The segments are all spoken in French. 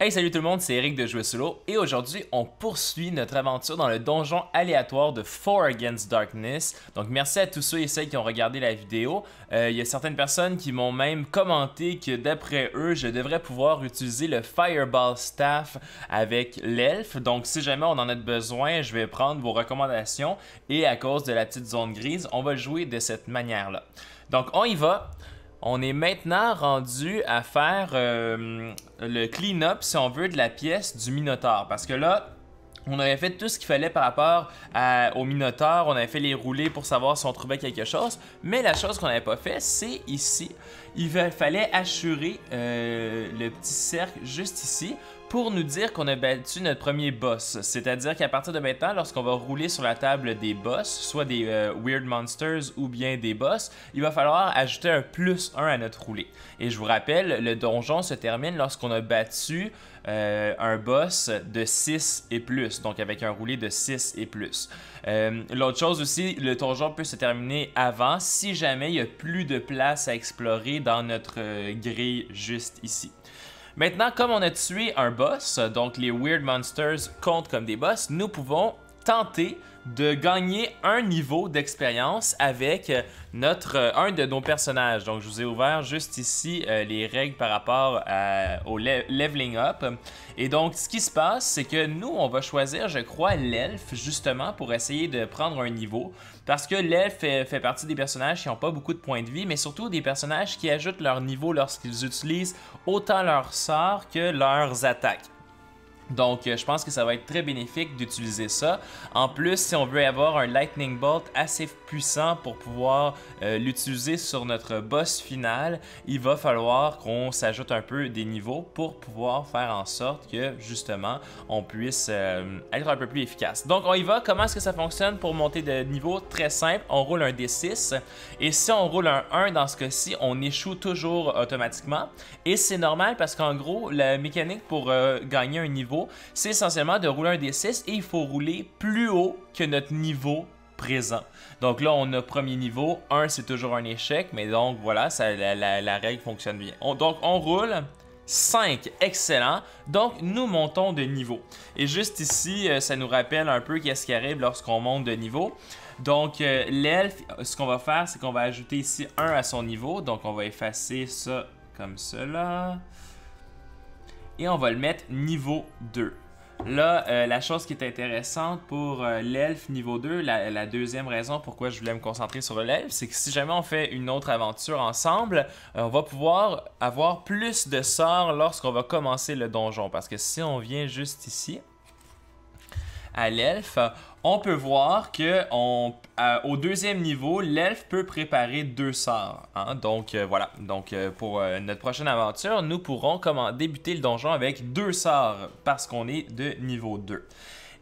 Hey, salut tout le monde, c'est Eric de Jouer Solo et aujourd'hui on poursuit notre aventure dans le donjon aléatoire de Four Against Darkness. Donc merci à tous ceux et celles qui ont regardé la vidéo. Il y a certaines personnes qui m'ont même commenté que d'après eux, je devrais pouvoir utiliser le Fireball Staff avec l'elfe. Donc si jamais on en a besoin, je vais prendre vos recommandations et à cause de la petite zone grise, on va le jouer de cette manière-là. Donc on y va. On est maintenant rendu à faire le clean-up, si on veut, de la pièce du Minotaure. Parce que là, on avait fait tout ce qu'il fallait par rapport au Minotaure. On avait fait les roulés pour savoir si on trouvait quelque chose. Mais la chose qu'on n'avait pas fait, c'est ici. Il fallait assurer le petit cercle juste ici pour nous dire qu'on a battu notre premier boss. C'est-à-dire qu'à partir de maintenant, lorsqu'on va rouler sur la table des boss, soit des Weird Monsters ou bien des boss, il va falloir ajouter un +1 à notre roulé. Et je vous rappelle, le donjon se termine lorsqu'on a battu un boss de 6 et plus, donc avec un roulé de 6 et plus. L'autre chose aussi, le donjon peut se terminer avant si jamais il n'y a plus de place à explorer dans notre grille juste ici. Maintenant, comme on a tué un boss, donc les Weird Monsters comptent comme des boss, nous pouvons tenter de gagner un niveau d'expérience avec un de nos personnages. Donc, je vous ai ouvert juste ici les règles par rapport au leveling up. Et donc, ce qui se passe, c'est que nous, on va choisir, je crois, l'elfe, justement, pour essayer de prendre un niveau. Parce que l'elfe fait partie des personnages qui n'ont pas beaucoup de points de vie, mais surtout des personnages qui ajoutent leur niveau lorsqu'ils utilisent autant leurs sorts que leurs attaques. Donc, je pense que ça va être très bénéfique d'utiliser ça. En plus, si on veut avoir un Lightning Bolt assez puissant pour pouvoir l'utiliser sur notre boss final, il va falloir qu'on s'ajoute un peu des niveaux pour pouvoir faire en sorte que, justement, on puisse être un peu plus efficace. Donc, on y va. Comment est-ce que ça fonctionne pour monter de niveau? Très simple. On roule un D6 et si on roule un 1 dans ce cas-ci, on échoue toujours automatiquement. Et c'est normal parce qu'en gros, la mécanique pour gagner un niveau, c'est essentiellement de rouler un D6 et il faut rouler plus haut que notre niveau présent. Donc là, on a premier niveau, 1 c'est toujours un échec, mais donc voilà, la règle fonctionne bien. Donc on roule 5, excellent. Donc nous montons de niveau. Et juste ici, ça nous rappelle un peu qu'est-ce qui arrive lorsqu'on monte de niveau. Donc l'elfe, ce qu'on va faire, c'est qu'on va ajouter ici 1 à son niveau. Donc on va effacer ça comme cela. Et on va le mettre niveau 2. Là, la chose qui est intéressante pour l'elfe niveau 2, la deuxième raison pourquoi je voulais me concentrer sur l'elfe, c'est que si jamais on fait une autre aventure ensemble, on va pouvoir avoir plus de sorts lorsqu'on va commencer le donjon. Parce que si on vient juste ici, à l'elfe, on peut voir que au deuxième niveau, l'elfe peut préparer 2 sorts. Hein? Donc voilà, pour notre prochaine aventure, nous pourrons débuter le donjon avec 2 sorts parce qu'on est de niveau 2.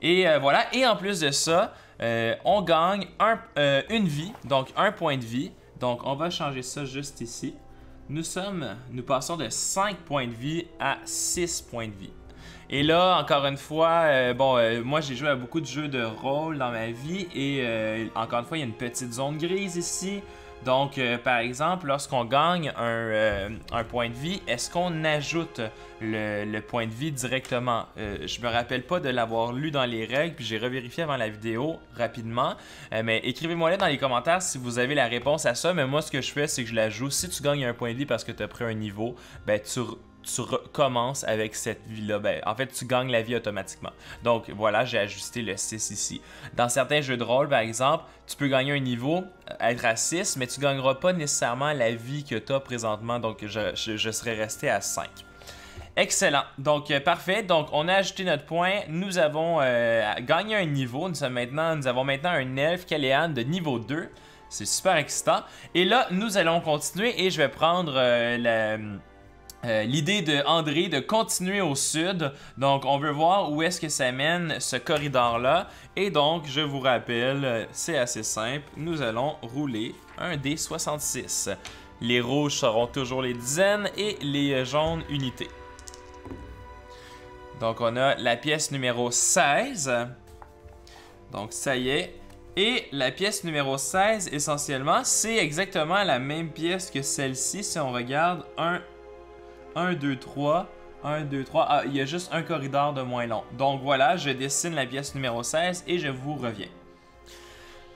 Et voilà, et en plus de ça, on gagne une vie, donc 1 point de vie. Donc on va changer ça juste ici. Nous passons de 5 points de vie à 6 points de vie. Et là, encore une fois, moi j'ai joué à beaucoup de jeux de rôle dans ma vie et encore une fois, il y a une petite zone grise ici. Donc, par exemple, lorsqu'on gagne un point de vie, est-ce qu'on ajoute le point de vie directement? Je me rappelle pas de l'avoir lu dans les règles, puis j'ai revérifié avant la vidéo rapidement. Mais écrivez-moi là dans les commentaires si vous avez la réponse à ça. Mais moi, ce que je fais, c'est que je l'ajoute. Si tu gagnes un point de vie parce que tu as pris un niveau, ben tu recommences avec cette vie-là. En fait, tu gagnes la vie automatiquement. Donc, voilà, j'ai ajusté le 6 ici. Dans certains jeux de rôle, par exemple, tu peux gagner un niveau, être à 6, mais tu ne gagneras pas nécessairement la vie que tu as présentement. Donc, je serais resté à 5. Excellent. Donc, parfait. Donc, on a ajouté notre point. Nous avons gagné un niveau. Nous avons maintenant un elfe Caléan de niveau 2. C'est super excitant. Et là, nous allons continuer et je vais prendre l'idée de André de continuer au sud. Donc, on veut voir où est-ce que ça mène ce corridor-là. Et donc, je vous rappelle, c'est assez simple. Nous allons rouler un D66. Les rouges seront toujours les dizaines et les jaunes unités. Donc, on a la pièce numéro 16. Donc, ça y est. Et la pièce numéro 16, essentiellement, c'est exactement la même pièce que celle-ci. Si on regarde 1, 2, 3, 1, 2, 3. Ah, il y a juste un corridor de moins long. Donc voilà, je dessine la pièce numéro 16 et je vous reviens.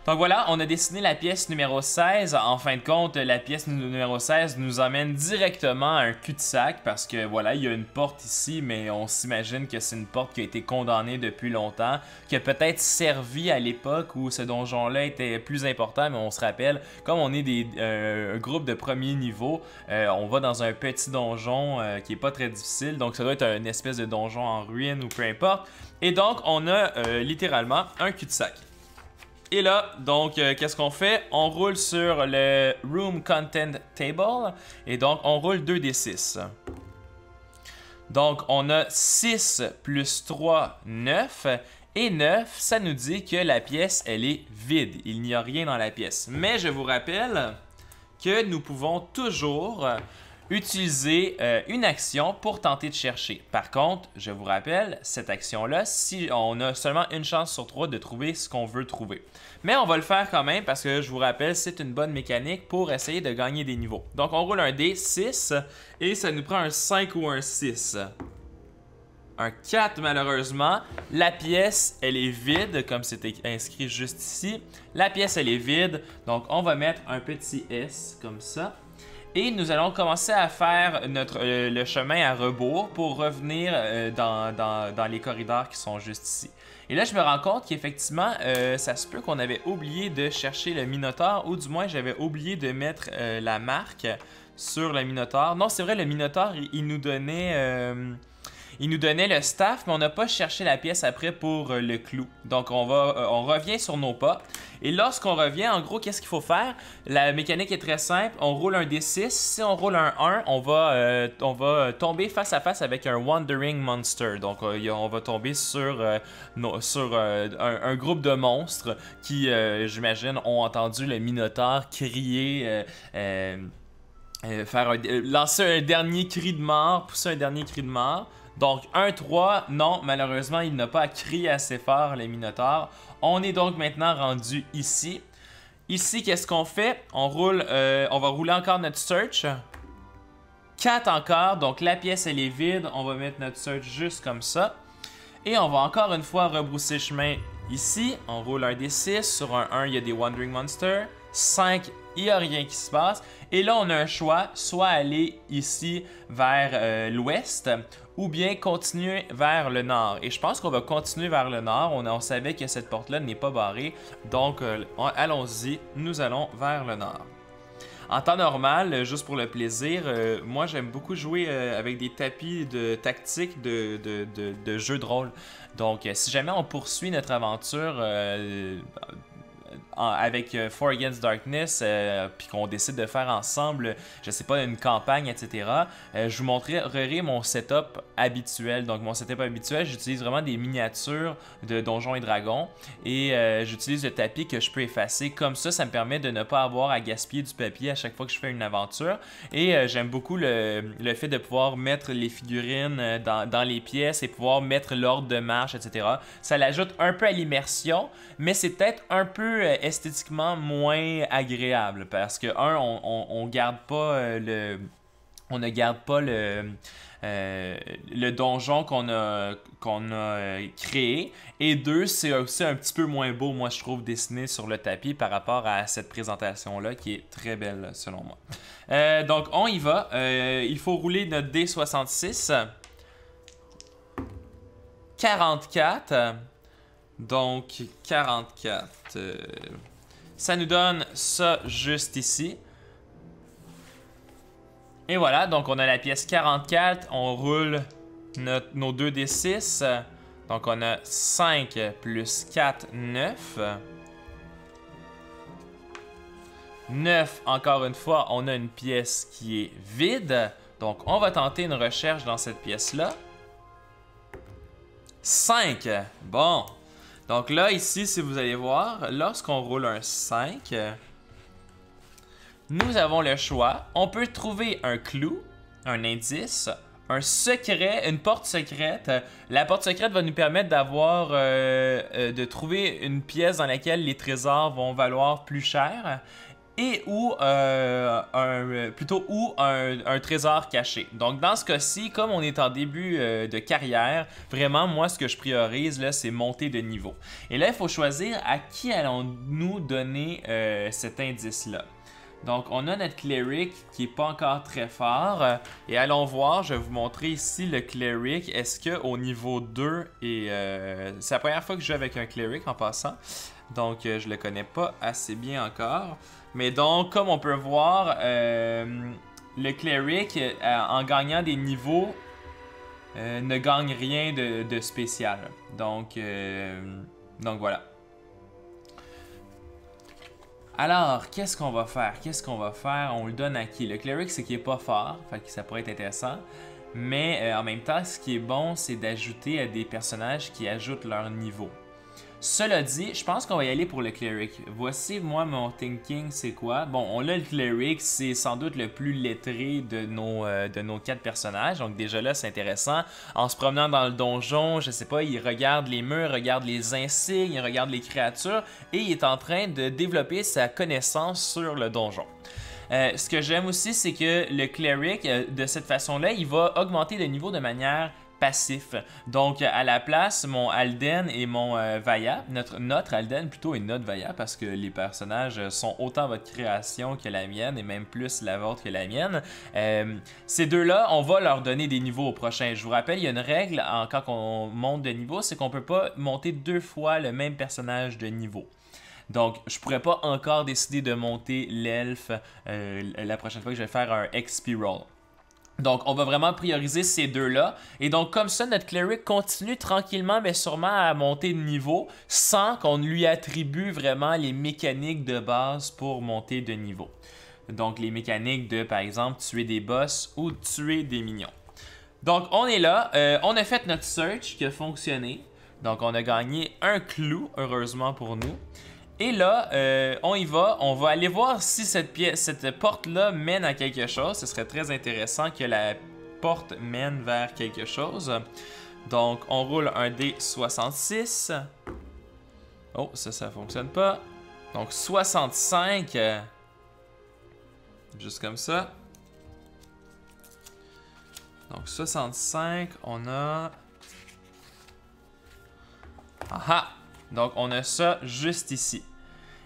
Donc voilà, on a dessiné la pièce numéro 16. En fin de compte, la pièce numéro 16 nous amène directement à un cul-de-sac parce que voilà, il y a une porte ici, mais on s'imagine que c'est une porte qui a été condamnée depuis longtemps, qui a peut-être servi à l'époque où ce donjon-là était plus important, mais on se rappelle, comme on est un groupe de premier niveau, on va dans un petit donjon qui est pas très difficile, donc ça doit être une espèce de donjon en ruine ou peu importe. Et donc, on a littéralement un cul-de-sac. Et là, donc, qu'est-ce qu'on fait? On roule sur le Room Content Table. Et donc, on roule 2d6. Donc, on a 6 plus 3, 9. Et 9, ça nous dit que la pièce, elle est vide. Il n'y a rien dans la pièce. Mais je vous rappelle que nous pouvons toujours utiliser une action pour tenter de chercher. Par contre, je vous rappelle, cette action-là, si on a seulement une chance sur 3 de trouver ce qu'on veut trouver. Mais on va le faire quand même parce que je vous rappelle, c'est une bonne mécanique pour essayer de gagner des niveaux. Donc on roule un dé, 6, et ça nous prend un 5 ou un 6. Un 4 malheureusement. La pièce, elle est vide, comme c'était inscrit juste ici. La pièce, elle est vide, donc on va mettre un petit S comme ça. Et nous allons commencer à faire le chemin à rebours pour revenir dans les corridors qui sont juste ici. Et là, je me rends compte qu'effectivement, ça se peut qu'on avait oublié de chercher le Minotaure, ou du moins, j'avais oublié de mettre la marque sur le Minotaure. Non, c'est vrai, le Minotaure, il nous donnait... Il nous donnait le staff, mais on n'a pas cherché la pièce après pour le clou. Donc, on revient sur nos pas. Et lorsqu'on revient, en gros, qu'est-ce qu'il faut faire? La mécanique est très simple. On roule un D6. Si on roule un 1, on va tomber face à face avec un Wandering Monster. Donc, on va tomber sur un groupe de monstres qui, j'imagine, ont entendu le Minotaure crier... lancer un dernier cri de mort, pousser un dernier cri de mort. Donc 1-3, non, malheureusement, il n'a pas crié assez fort, les Minotaures. On est donc maintenant rendu ici. Ici, qu'est-ce qu'on fait? On va rouler encore notre search. 4 encore, donc la pièce, elle est vide. On va mettre notre search juste comme ça. Et on va encore une fois rebrousser chemin ici. On roule un D6. Sur un 1, il y a des Wandering Monsters. 5, il n'y a rien qui se passe. Et là, on a un choix, soit aller ici vers l'ouest ou bien continuer vers le nord. Et je pense qu'on va continuer vers le nord. On savait que cette porte-là n'est pas barrée. Donc, allons-y, nous allons vers le nord. En temps normal, juste pour le plaisir, moi j'aime beaucoup jouer avec des tapis de tactique de jeux de rôle. Donc, si jamais on poursuit notre aventure avec Four Against Darkness, puis qu'on décide de faire ensemble, je sais pas, une campagne, etc., je vous montrerai mon setup habituel. Donc, mon setup habituel, j'utilise vraiment des miniatures de Donjons et Dragons et j'utilise le tapis que je peux effacer. Comme ça me permet de ne pas avoir à gaspiller du papier à chaque fois que je fais une aventure. Et j'aime beaucoup le fait de pouvoir mettre les figurines dans les pièces et pouvoir mettre l'ordre de marche, etc. Ça l'ajoute un peu à l'immersion, mais c'est peut-être un peu esthétiquement moins agréable parce que on garde pas on ne garde pas le donjon qu'on a créé, et 2, c'est aussi un petit peu moins beau, moi je trouve, dessiné sur le tapis par rapport à cette présentation là qui est très belle selon moi. Donc on y va, il faut rouler notre D66. 44. Donc 44, ça nous donne ça juste ici. Et voilà, donc on a la pièce 44, on roule nos 2d6. Donc on a 5 plus 4, 9. 9, encore une fois, on a une pièce qui est vide. Donc on va tenter une recherche dans cette pièce-là. 5, bon. Donc là, ici, si vous allez voir, lorsqu'on roule un 5, nous avons le choix. On peut trouver un clou, un indice, un secret, une porte secrète. La porte secrète va nous permettre de trouver une pièce dans laquelle les trésors vont valoir plus cher. et ou plutôt un trésor caché. Donc dans ce cas-ci, comme on est en début de carrière, vraiment moi ce que je priorise là, c'est monter de niveau. Et là il faut choisir à qui allons-nous donner cet indice-là. Donc on a notre cleric qui est pas encore très fort et allons voir, je vais vous montrer ici le cleric. Est-ce que au niveau 2 et c'est la première fois que je joue avec un cleric en passant. Donc je le connais pas assez bien encore. Mais donc comme on peut voir le cleric en gagnant des niveaux ne gagne rien de spécial. Donc voilà. Alors, qu'est-ce qu'on va faire? On le donne à qui? Le cleric, c'est qu'il est pas fort, fait que ça pourrait être intéressant. Mais en même temps, ce qui est bon, c'est d'ajouter à des personnages qui ajoutent leur niveau. Cela dit, je pense qu'on va y aller pour le cleric. Voici, moi, mon thinking, c'est quoi? Bon, on a le cleric, c'est sans doute le plus lettré de nos 4 personnages. Donc déjà là, c'est intéressant. En se promenant dans le donjon, je sais pas, il regarde les murs, regarde les insignes, il regarde les créatures et il est en train de développer sa connaissance sur le donjon. Ce que j'aime aussi, c'est que le cleric, de cette façon-là, il va augmenter de niveau de manière passif. Donc, à la place, mon Alden et mon Vaya, notre Alden plutôt et notre Vaya, parce que les personnages sont autant votre création que la mienne, et même plus la vôtre que la mienne. Ces deux-là, on va leur donner des niveaux au prochain. Je vous rappelle, il y a une règle quand on monte de niveau, c'est qu'on ne peut pas monter 2 fois le même personnage de niveau. Donc, je pourrais pas encore décider de monter l'elfe la prochaine fois que je vais faire un XP roll. Donc, on va vraiment prioriser ces deux-là. Et donc, comme ça, notre cleric continue tranquillement, mais sûrement à monter de niveau sans qu'on lui attribue vraiment les mécaniques de base pour monter de niveau. Donc, les mécaniques de, par exemple, tuer des boss ou tuer des minions. Donc, on est là. On a fait notre search qui a fonctionné. Donc, on a gagné un clou, heureusement pour nous. Et là, on y va. On va aller voir si cette porte-là mène à quelque chose. Ce serait très intéressant que la porte mène vers quelque chose. Donc, on roule un dé 66. Oh, ça fonctionne pas. Donc, 65. Juste comme ça. Donc, 65, on a... Aha! Donc, on a ça juste ici.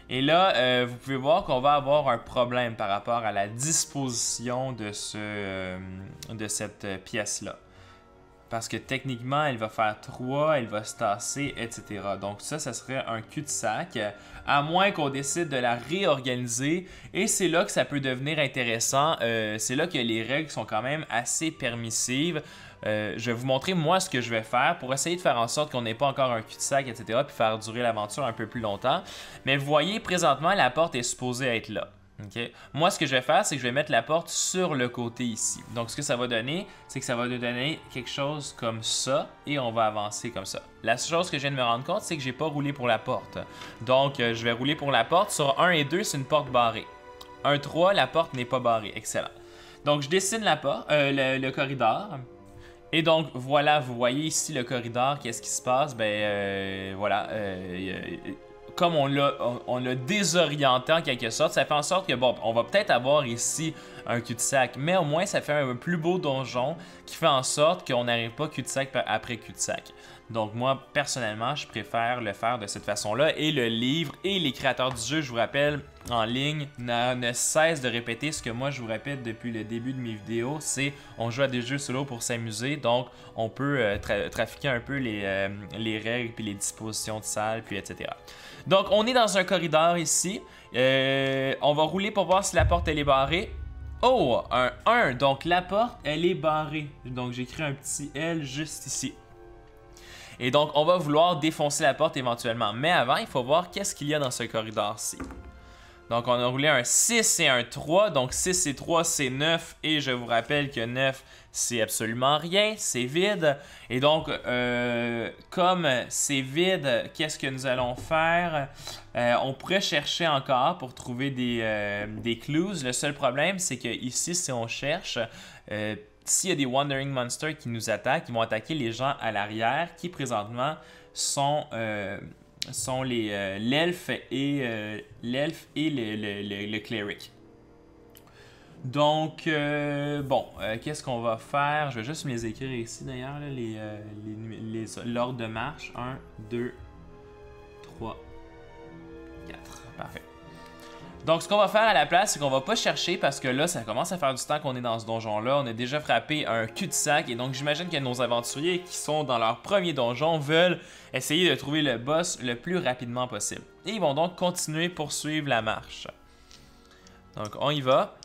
Et là, vous pouvez voir qu'on va avoir un problème par rapport à la disposition de cette pièce-là. Parce que techniquement, elle va faire 3, elle va se tasser, etc. Donc ça serait un cul-de-sac, à moins qu'on décide de la réorganiser. Et c'est là que ça peut devenir intéressant. C'est là que les règles sont quand même assez permissives. Je vais vous montrer moi ce que je vais faire pour essayer de faire en sorte qu'on n'ait pas encore un cul-de-sac, etc. Puis faire durer l'aventure un peu plus longtemps. Mais vous voyez, présentement, la porte est supposée être là. Okay. Moi, ce que je vais faire, c'est que je vais mettre la porte sur le côté ici. Donc, ce que ça va donner, c'est que ça va nous donner quelque chose comme ça et on va avancer comme ça. La chose que je viens de me rendre compte, c'est que j'ai pas roulé pour la porte. Donc, je vais rouler pour la porte. Sur 1 et 2, c'est une porte barrée. 1, 3, la porte n'est pas barrée. Excellent. Donc, je dessine la porte, le corridor. Et donc, voilà, vous voyez ici le corridor. Qu'est-ce qui se passe? Ben, voilà. Comme on l'a désorienté en quelque sorte, ça fait en sorte que, bon, on va peut-être avoir ici un cul-de-sac, mais au moins ça fait un plus beau donjon qui fait en sorte qu'on n'arrive pas cul-de-sac après cul-de-sac. Donc moi, personnellement, je préfère le faire de cette façon-là. Et le livre et les créateurs du jeu, je vous rappelle, en ligne, ne cessent de répéter ce que moi je vous répète depuis le début de mes vidéos, c'est on joue à des jeux solo pour s'amuser, donc on peut trafiquer un peu les règles, puis les dispositions de salle, puis etc. Donc on est dans un corridor ici, on va rouler pour voir si la porte elle est barrée. Oh, un 1, donc la porte elle est barrée, donc j'écris un petit L juste ici. Et donc, on va vouloir défoncer la porte éventuellement. Mais avant, il faut voir qu'est-ce qu'il y a dans ce corridor-ci. Donc, on a roulé un 6 et un 3. Donc, 6 et 3, c'est 9. Et je vous rappelle que 9, c'est absolument rien. C'est vide. Et donc, comme c'est vide, qu'est-ce que nous allons faire? On pourrait chercher encore pour trouver des clues. Le seul problème, c'est que ici, si on cherche... s'il y a des Wandering Monsters qui nous attaquent, ils vont attaquer les gens à l'arrière qui présentement sont sont l'elfe et le cleric. Donc, bon, qu'est-ce qu'on va faire? Je vais juste me les écrire ici d'ailleurs, l'ordre de marche. 1, 2, 3, 4. Parfait. Donc, ce qu'on va faire à la place, c'est qu'on va pas chercher parce que là, ça commence à faire du temps qu'on est dans ce donjon-là. On a déjà frappé un cul-de-sac et donc j'imagine que nos aventuriers qui sont dans leur premier donjon veulent essayer de trouver le boss le plus rapidement possible. Et ils vont donc continuer, poursuivre la marche. Donc, on y va.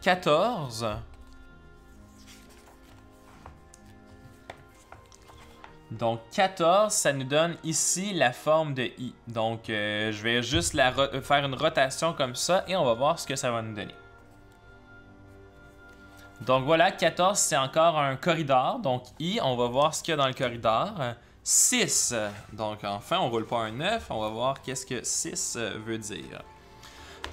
14. Donc 14, ça nous donne ici la forme de I. Donc je vais juste faire une rotation comme ça et on va voir ce que ça va nous donner. Donc voilà, 14 c'est encore un corridor. Donc I, on va voir ce qu'il y a dans le corridor. 6, donc enfin on roule pas un 9, on va voir qu'est-ce que 6 veut dire.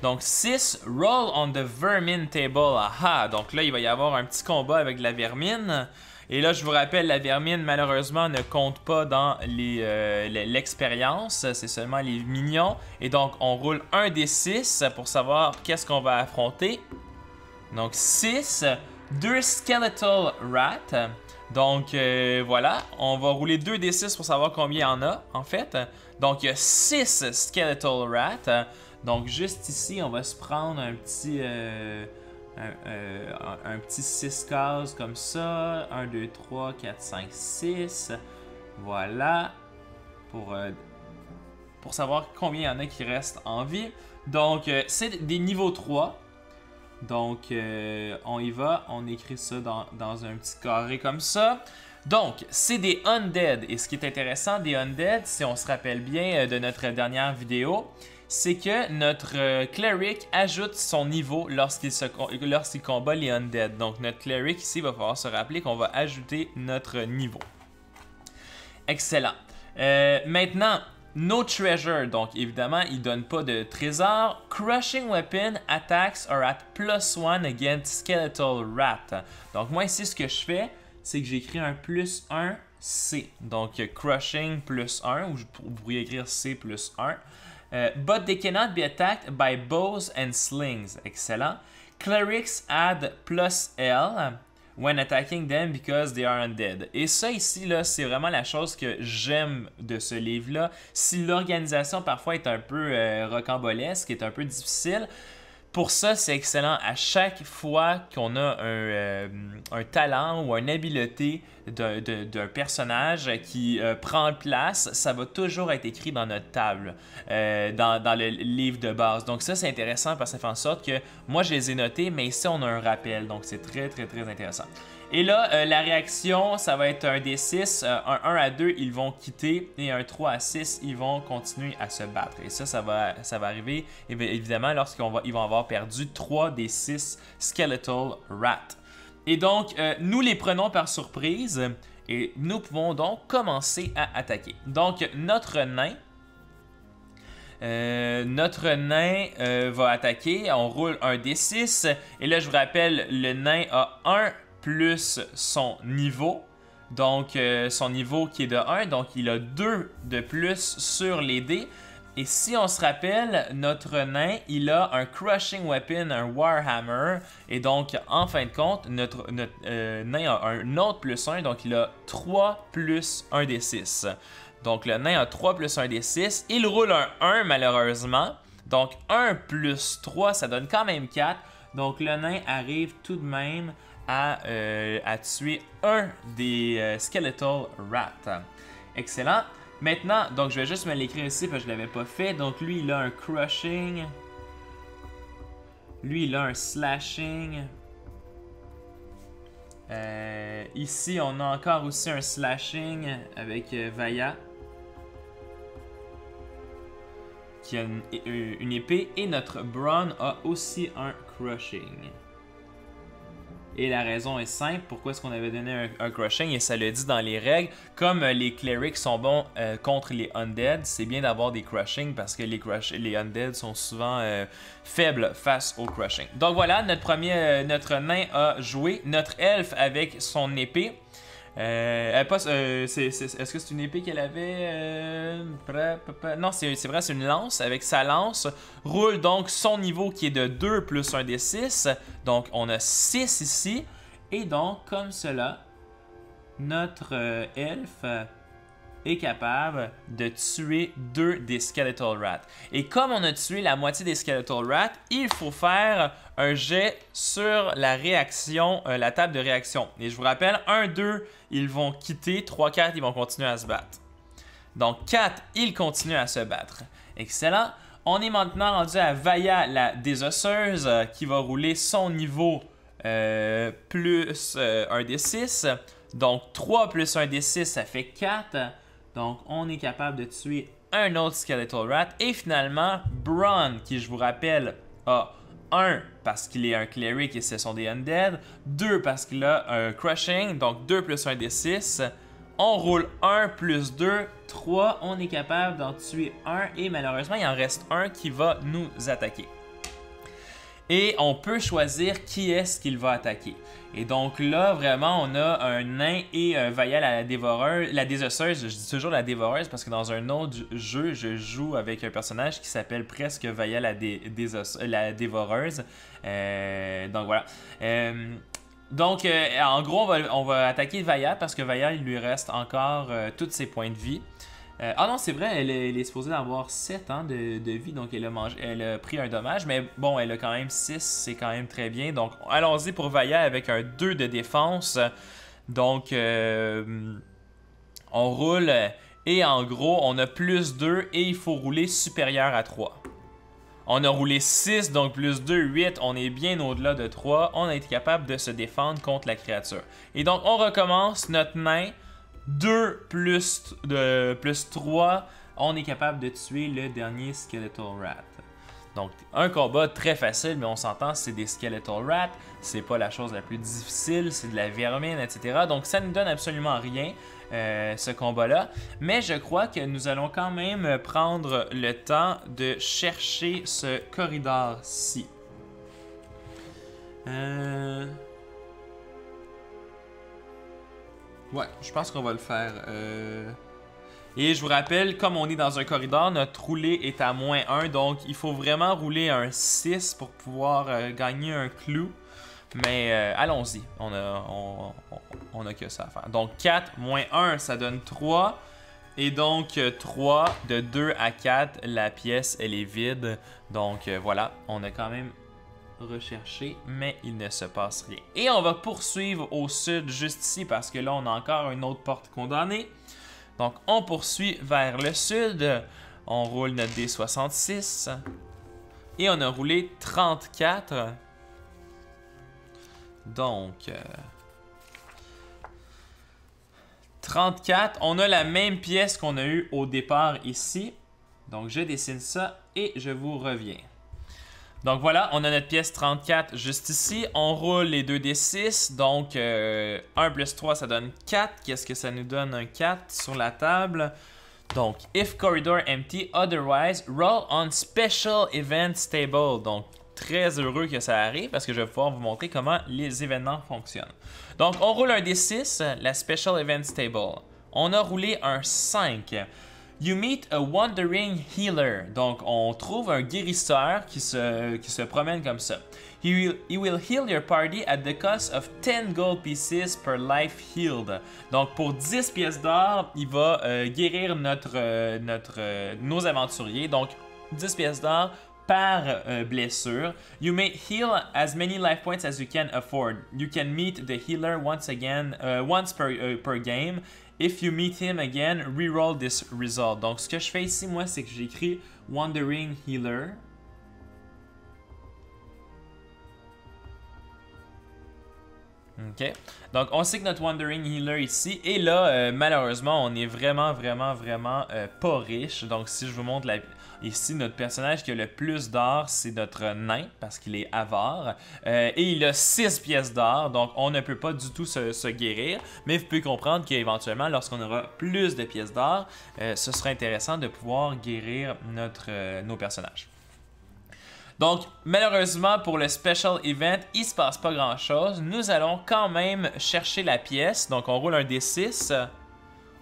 Donc 6, roll on the vermin table. Aha, donc là il va y avoir un petit combat avec la vermine. Et là, je vous rappelle, la vermine, malheureusement, ne compte pas dans l'expérience. C'est seulement les minions. Et donc, on roule un des 6 pour savoir qu'est-ce qu'on va affronter. Donc, 6, 2 skeletal rats. Donc, voilà. On va rouler 2 des 6 pour savoir combien il y en a, en fait. Donc, il y a 6 skeletal rats. Donc, juste ici, on va se prendre un petit... un petit 6 cases comme ça. 1, 2, 3, 4, 5, 6. Voilà. Pour savoir combien il y en a qui restent en vie. Donc, c'est des niveaux 3. Donc, on y va. On écrit ça dans un petit carré comme ça. Donc, c'est des undead. Et ce qui est intéressant des undead, si on se rappelle bien de notre dernière vidéo, c'est que notre cleric ajoute son niveau lorsqu'il combat les undead. Donc notre cleric ici va falloir se rappeler qu'on va ajouter notre niveau. Excellent. Maintenant, no treasure. Donc évidemment, il ne donne pas de trésor. Crushing weapon attacks are at +1 against skeletal rat. Donc moi ici, ce que je fais, c'est que j'écris un +1 C. Donc crushing +1, ou vous pourriez écrire C +1. But they cannot be attacked by bows and slings. Excellent. Clerics add +L when attacking them because they are undead. Et ça ici, là, c'est vraiment la chose que j'aime de ce livre-là. Si l'organisation parfois est un peu rocambolesque, est un peu difficile, pour ça, c'est excellent. À chaque fois qu'on a un talent ou une habileté d'un personnage qui prend place, ça va toujours être écrit dans notre table, dans le livre de base. Donc ça, c'est intéressant parce que ça fait en sorte que moi, je les ai notés, mais ici, on a un rappel. Donc c'est très, très, très intéressant. Et là, la réaction, ça va être un D6. Un 1 à 2, ils vont quitter. Et un 3 à 6, ils vont continuer à se battre. Et ça va arriver évidemment lorsqu'ils vont avoir perdu 3 des 6 skeletal rats. Et donc, nous les prenons par surprise. Et nous pouvons donc commencer à attaquer. Donc, notre nain va attaquer. On roule un D6. Et là, je vous rappelle, le nain a 1 plus son niveau. Donc, son niveau qui est de 1. Donc, il a 2 de plus sur les dés. Et si on se rappelle, notre nain, il a un Crushing Weapon, un Warhammer. Et donc, en fin de compte, notre nain a un autre +1. Donc, il a 3 plus 1 des 6. Donc, le nain a 3 plus 1 des 6. Il roule un 1, malheureusement. Donc, 1 plus 3, ça donne quand même 4. Donc, le nain arrive tout de même à tuer un des skeletal rats. Excellent. Maintenant, donc je vais juste me l'écrire ici parce que je ne l'avais pas fait. Donc lui, il a un crushing. Lui, il a un slashing. Ici, on a encore aussi un slashing avec Vaya, qui a une épée. Et notre Braun a aussi un crushing. Et la raison est simple, pourquoi est-ce qu'on avait donné un crushing, et ça le dit dans les règles, comme les clerics sont bons contre les undead, c'est bien d'avoir des crushing parce que les undead sont souvent faibles face au crushing. Donc voilà, notre nain a joué, notre elfe avec son épée. Est-ce que c'est une épée qu'elle avait? Non, c'est vrai, c'est une lance. Avec sa lance, roule donc son niveau qui est de 2 plus 1 des 6. Donc, on a 6 ici. Et donc, comme cela, notre elfe est capable de tuer 2 des Skeletal Rats. Et comme on a tué la moitié des Skeletal Rats, il faut faire un jet sur la réaction, la table de réaction. Et je vous rappelle, 1, 2, ils vont quitter, 3, 4, ils vont continuer à se battre. Donc 4, ils continuent à se battre. Excellent. On est maintenant rendu à Vaya, la désosseuse, qui va rouler son niveau plus 1 des 6. Donc 3 plus 1 des 6, ça fait 4. Donc on est capable de tuer un autre Skeletal Rat. Et finalement, Braun, qui je vous rappelle a 1 parce qu'il est un Cleric et ce sont des Undead. 2 parce qu'il a un Crushing, donc 2 plus 1 des 6. On roule 1 plus 2, 3. On est capable d'en tuer un et malheureusement, il en reste un qui va nous attaquer. Et on peut choisir qui est-ce qu'il va attaquer. Et donc là, vraiment, on a un nain et un Vaya la dévoreuse, la désosseuse. Je dis toujours la dévoreuse parce que dans un autre jeu, je joue avec un personnage qui s'appelle presque Vaya la dévoreuse. Donc voilà. En gros, on va attaquer Vaya parce que Vaya, il lui reste encore tous ses points de vie. Ah non, c'est vrai, elle est supposée d'avoir 7 ans de vie, donc elle a pris un dommage, mais bon, elle a quand même 6, c'est quand même très bien. Donc, allons-y pour Vaya avec un 2 de défense. Donc, on roule et en gros, on a plus 2 et il faut rouler supérieur à 3. On a roulé 6, donc plus 2, 8. On est bien au-delà de 3. On a été capable de se défendre contre la créature. Et donc, on recommence notre nain. 2 plus 3, on est capable de tuer le dernier Skeletal Rat. Donc, un combat très facile, mais on s'entend, c'est des Skeletal Rats. C'est pas la chose la plus difficile, c'est de la vermine, etc. Donc, ça ne donne absolument rien, ce combat-là. Mais je crois que nous allons quand même prendre le temps de chercher ce corridor-ci. Ouais, je pense qu'on va le faire. Et je vous rappelle, comme on est dans un corridor, notre roulé est à -1. Donc, il faut vraiment rouler un 6 pour pouvoir gagner un clou. Mais allons-y. On a que ça à faire. Donc, 4 moins 1, ça donne 3. Et donc, 3, de 2 à 4, la pièce, elle est vide. Donc, voilà, on a quand même recherché, mais il ne se passe rien. Et on va poursuivre au sud, juste ici, parce que là, on a encore une autre porte condamnée. Donc, on poursuit vers le sud. On roule notre D66. Et on a roulé 34. Donc, 34. On a la même pièce qu'on a eue au départ ici. Donc, je dessine ça et je vous reviens. Donc voilà, on a notre pièce 34 juste ici. On roule les 2d6. Donc 1 plus 3, ça donne 4. Qu'est-ce que ça nous donne un 4 sur la table? Donc, if corridor empty, otherwise, roll on special event table. Donc, très heureux que ça arrive parce que je vais pouvoir vous montrer comment les événements fonctionnent. Donc, on roule un d6, la special event table. On a roulé un 5. You meet a wandering healer. Donc, on trouve un guérisseur qui se promène comme ça. He will heal your party at the cost of 10 gold pieces per life healed. Donc, pour 10 pièces d'or, il va guérir nos aventuriers. Donc, 10 pièces d'or par blessure. You may heal as many life points as you can afford. You can meet the healer once per game. If you meet him again, reroll this result. Donc, ce que je fais ici, moi, c'est que j'écris Wandering Healer. OK. Donc, on sait que notre Wandering Healer ici. Et là, malheureusement, on est vraiment pas riche. Donc, si je vous montre ici, notre personnage qui a le plus d'or, c'est notre nain, parce qu'il est avare. Et il a 6 pièces d'or, donc on ne peut pas du tout se guérir. Mais vous pouvez comprendre qu'éventuellement, lorsqu'on aura plus de pièces d'or, ce sera intéressant de pouvoir guérir nos personnages. Donc, malheureusement, pour le Special Event, il se passe pas grand-chose. Nous allons quand même chercher la pièce. Donc, on roule un D6.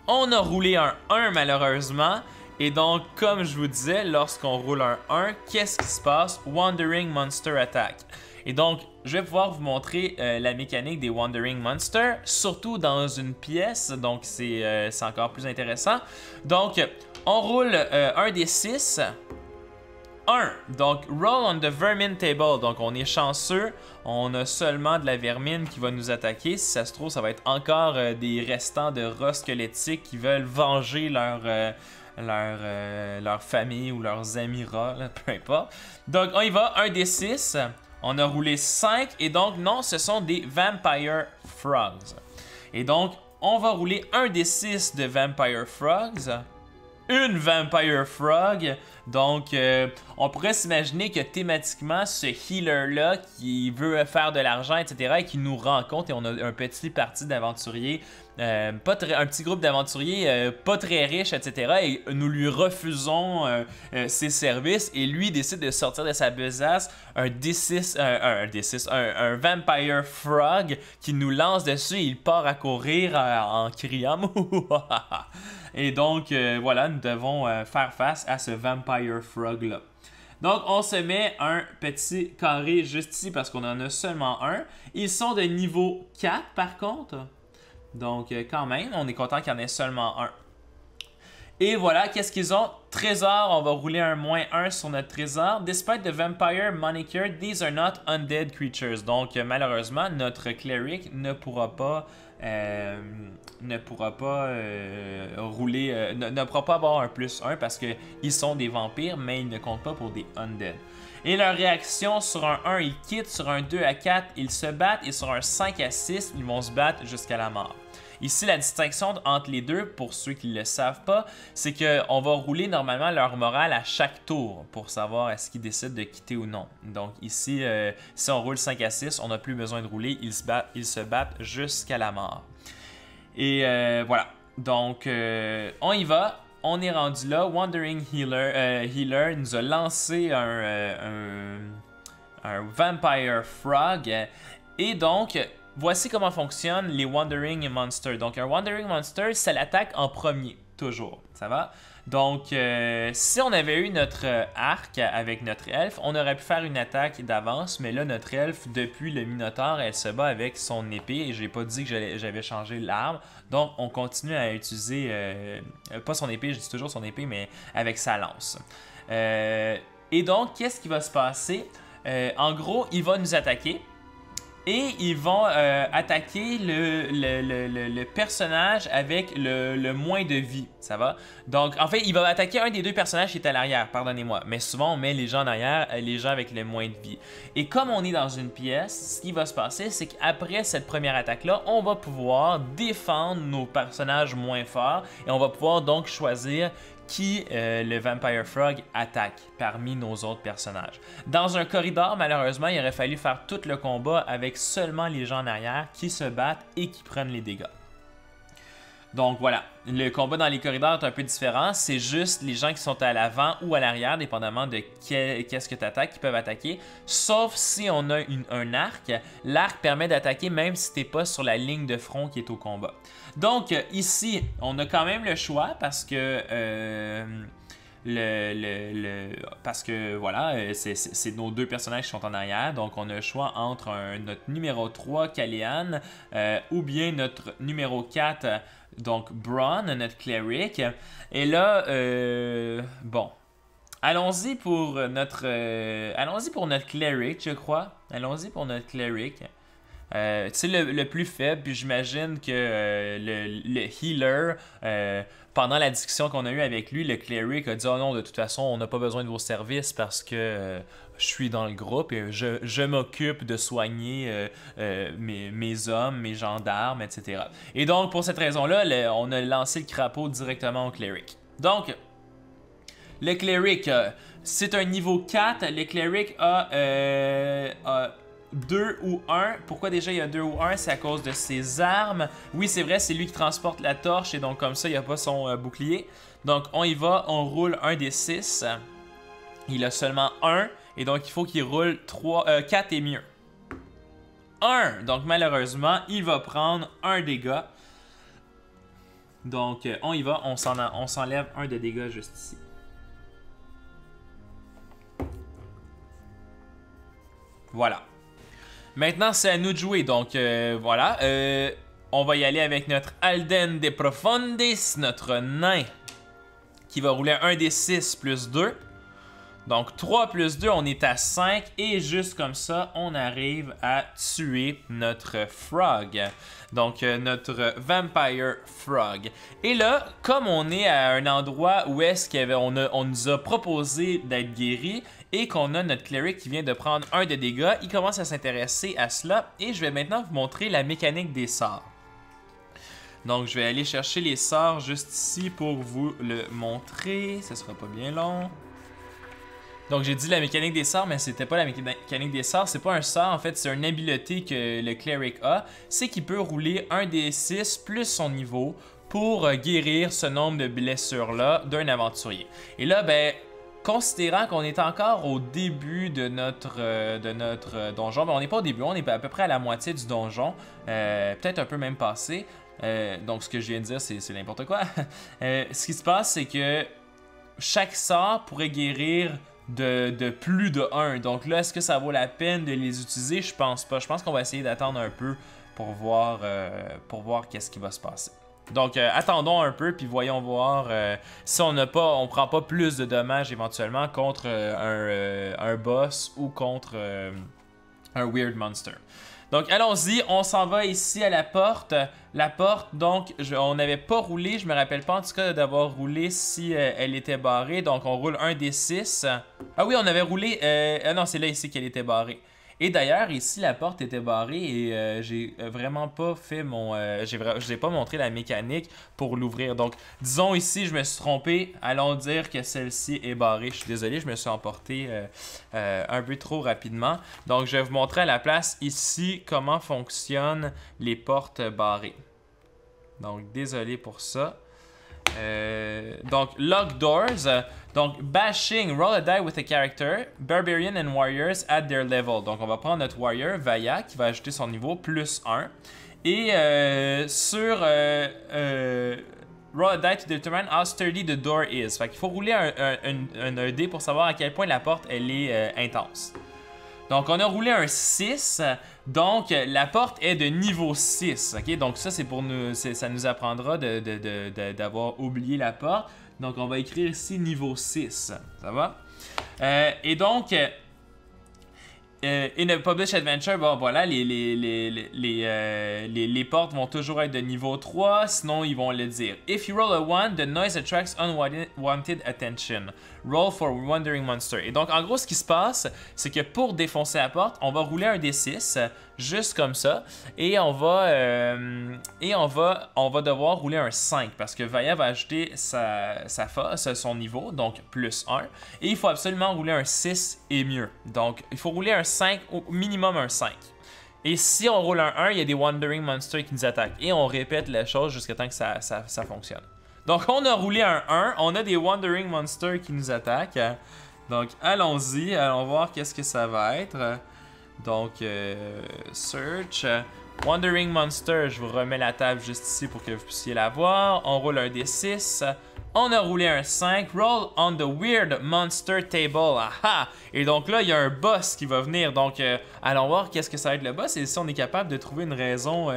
On a roulé un 1, malheureusement. Et donc, comme je vous disais, lorsqu'on roule un 1, qu'est-ce qui se passe? Wandering Monster Attack. Et donc, je vais pouvoir vous montrer la mécanique des Wandering Monsters, surtout dans une pièce, donc c'est encore plus intéressant. Donc, on roule un des 6. 1. Donc, roll on the vermin table. Donc, on est chanceux. On a seulement de la vermine qui va nous attaquer. Si ça se trouve, ça va être encore des restants de rats squelettiques qui veulent venger leur famille ou leurs amis rats, là, peu importe. Donc, on y va. 1 des 6. On a roulé 5. Et donc, non, ce sont des Vampire Frogs. Et donc, on va rouler 1 des 6 de Vampire Frogs. Une Vampire Frog. Donc, on pourrait s'imaginer que thématiquement, ce healer-là qui veut faire de l'argent, etc., et qui nous rencontre, et on a un petit parti d'aventuriers, un petit groupe d'aventuriers pas très riches, etc., et nous lui refusons ses services, et lui décide de sortir de sa besace un Vampire Frog qui nous lance dessus, et il part à courir en criant. Et donc, voilà, nous devons faire face à ce Vampire Frog-là. Donc, on se met un petit carré juste ici parce qu'on en a seulement un. Ils sont de niveau 4, par contre. Donc, quand même, on est content qu'il y en ait seulement un. Et voilà, qu'est-ce qu'ils ont? Trésor, on va rouler un -1 sur notre trésor. Despite the vampire moniker, these are not undead creatures. Donc, malheureusement, notre cleric ne pourra pas rouler, ne pourra pas avoir un +1 parce qu'ils sont des vampires, mais ils ne comptent pas pour des undead. Et leur réaction, sur un 1, ils quittent, sur un 2 à 4, ils se battent, et sur un 5 à 6, ils vont se battre jusqu'à la mort. Ici, la distinction entre les deux, pour ceux qui ne le savent pas, c'est qu'on va rouler normalement leur morale à chaque tour pour savoir est-ce qu'ils décident de quitter ou non. Donc ici, si on roule 5 à 6, on n'a plus besoin de rouler, ils se battent jusqu'à la mort. Et voilà, donc on y va. On est rendu là. Wandering Healer nous a lancé un Vampire Frog. Et donc, voici comment fonctionnent les Wandering Monsters. Donc, un Wandering Monster, ça l'attaque en premier, toujours. Ça va? Donc, si on avait eu notre arc avec notre elfe, on aurait pu faire une attaque d'avance, mais là, notre elfe, depuis le Minotaure, elle se bat avec son épée, et j'ai pas dit que j'avais changé l'arme, donc on continue à utiliser, pas son épée, je dis toujours son épée, mais avec sa lance. Et donc, qu'est-ce qui va se passer? En gros, il va nous attaquer. Et ils vont attaquer le personnage avec le moins de vie, ça va? Donc, en fait, il va attaquer un des deux personnages qui est à l'arrière, pardonnez-moi. Mais souvent, on met les gens en arrière, les gens avec le moins de vie. Et comme on est dans une pièce, ce qui va se passer, c'est qu'après cette première attaque-là, on va pouvoir défendre nos personnages moins forts. Et on va pouvoir donc choisir qui le Vampire Frog attaque parmi nos autres personnages. Dans un corridor, malheureusement, il aurait fallu faire tout le combat avec seulement les gens en arrière qui se battent et qui prennent les dégâts. Donc voilà, le combat dans les corridors est un peu différent, c'est juste les gens qui sont à l'avant ou à l'arrière, dépendamment de qu'est-ce que tu attaques, qui peuvent attaquer, sauf si on a un arc. L'arc permet d'attaquer même si tu n'es pas sur la ligne de front qui est au combat. Donc ici, on a quand même le choix parce que voilà, c'est nos deux personnages qui sont en arrière, donc on a le choix entre notre numéro 3, Caléane, ou bien notre numéro 4, donc Braun, notre cleric. Et là, bon, allons-y pour notre cleric, je crois. Allons-y pour notre cleric. C'est le plus faible, puis j'imagine que le healer, pendant la discussion qu'on a eue avec lui, le cleric a dit « Oh non, de toute façon, on n'a pas besoin de vos services parce que je suis dans le groupe et je m'occupe de soigner mes hommes, mes gendarmes, etc. » Et donc, pour cette raison-là, on a lancé le crapaud directement au cleric. Donc, le cleric, c'est un niveau 4. Le cleric a 2 ou 1. Pourquoi déjà il y a 2 ou 1? C'est à cause de ses armes. Oui, c'est vrai, c'est lui qui transporte la torche et donc comme ça, il n'y a pas son bouclier. Donc, on y va, on roule un des 6. Il a seulement 1 Et donc, il faut qu'il roule 4 et mieux. 1. Donc, malheureusement, il va prendre un dégât. Donc, on y va. On s'enlève un de dégâts juste ici. Voilà. Maintenant, c'est à nous de jouer. Donc, voilà. On va y aller avec notre Alden de Profundis, notre nain, qui va rouler un des 6 plus 2. Donc 3 plus 2, on est à 5. Et juste comme ça, on arrive à tuer notre Frog. Donc notre Vampire Frog. Et là, comme on est à un endroit où est-ce qu'on nous a proposé d'être guéri et qu'on a notre Cleric qui vient de prendre un de dégâts, il commence à s'intéresser à cela. Et je vais maintenant vous montrer la mécanique des sorts. Donc, je vais aller chercher les sorts juste ici pour vous le montrer. Ça sera pas bien long. Donc, j'ai dit la mécanique des sorts, mais c'était pas la mécanique des sorts. C'est pas un sort, en fait, c'est une habileté que le Cleric a. C'est qu'il peut rouler un des 6 plus son niveau pour guérir ce nombre de blessures-là d'un aventurier. Et là, ben, considérant qu'on est encore au début de notre donjon, ben, on n'est pas au début, on est à peu près à la moitié du donjon, peut-être un peu même passé. Donc, ce que je viens de dire, c'est n'importe quoi. Ce qui se passe, c'est que chaque sort pourrait guérir de plus de 1. Donc là, est-ce que ça vaut la peine de les utiliser? Je pense pas. Je pense qu'on va essayer d'attendre un peu pour voir qu'est-ce qui va se passer. Donc, attendons un peu, puis voyons voir si on prend pas plus de dommages éventuellement contre un boss ou contre un Weird Monster. Donc, allons-y, on s'en va ici à la porte. La porte, donc, on n'avait pas roulé. Je me rappelle pas en tout cas d'avoir roulé si elle était barrée. Donc, on roule un des 6. Ah oui, on avait roulé... Ah non, c'est là ici qu'elle était barrée. Et d'ailleurs, ici, la porte était barrée et j'ai vraiment pas fait mon... je n'ai pas montré la mécanique pour l'ouvrir. Donc, disons ici, je me suis trompé. Allons dire que celle-ci est barrée. Je suis désolé, je me suis emporté un peu trop rapidement. Donc, je vais vous montrer à la place ici comment fonctionnent les portes barrées. Donc, désolé pour ça. Donc, lock doors. Donc, bashing, roll a die with a character, barbarian and warriors at their level. Donc, on va prendre notre warrior, Vaya, qui va ajouter son niveau, plus 1. Et sur roll a die to determine how sturdy the door is. Fait qu'il faut rouler un dé pour savoir à quel point la porte, elle est intense. Donc, on a roulé un 6. Donc, la porte est de niveau 6. OK? Donc, ça, c'est pour nous. Ça nous apprendra d'avoir oublié la porte. Donc, on va écrire ici niveau 6. Ça va? Et donc, in a published adventure, bon, voilà, les portes vont toujours être de niveau 3. Sinon, ils vont le dire. If you roll a 1, the noise attracts unwanted attention. Roll for Wandering Monster. Et donc, en gros, ce qui se passe, c'est que pour défoncer la porte, on va rouler un D6, juste comme ça, et on va devoir rouler un 5, parce que Vaya va ajouter son niveau, donc plus 1, et il faut absolument rouler un 6 et mieux. Donc, il faut rouler un 5, au minimum un 5. Et si on roule un 1, il y a des Wandering Monsters qui nous attaquent. Et on répète la chose jusqu'à temps que ça fonctionne. Donc, on a roulé un 1. On a des Wandering Monsters qui nous attaquent. Donc, allons-y. Allons voir qu'est-ce que ça va être. Donc, search. Wandering Monster. Je vous remets la table juste ici pour que vous puissiez la voir. On roule un D6. On a roulé un 5. Roll on the Weird Monster Table. Aha! Et donc là, il y a un boss qui va venir. Donc, allons voir qu'est-ce que ça va être le boss. Et si on est capable de trouver une raison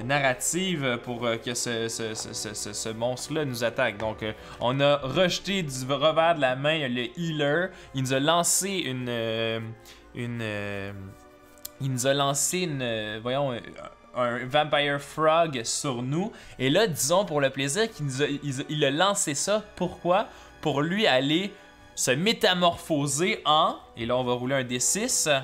narrative pour que ce monstre-là nous attaque. Donc, on a rejeté du revers de la main le healer. Il nous a lancé voyons, un Vampire Frog sur nous. Et là, disons pour le plaisir qu'il a lancé ça. Pourquoi? Pour lui aller se métamorphoser en... Et là, on va rouler un D6.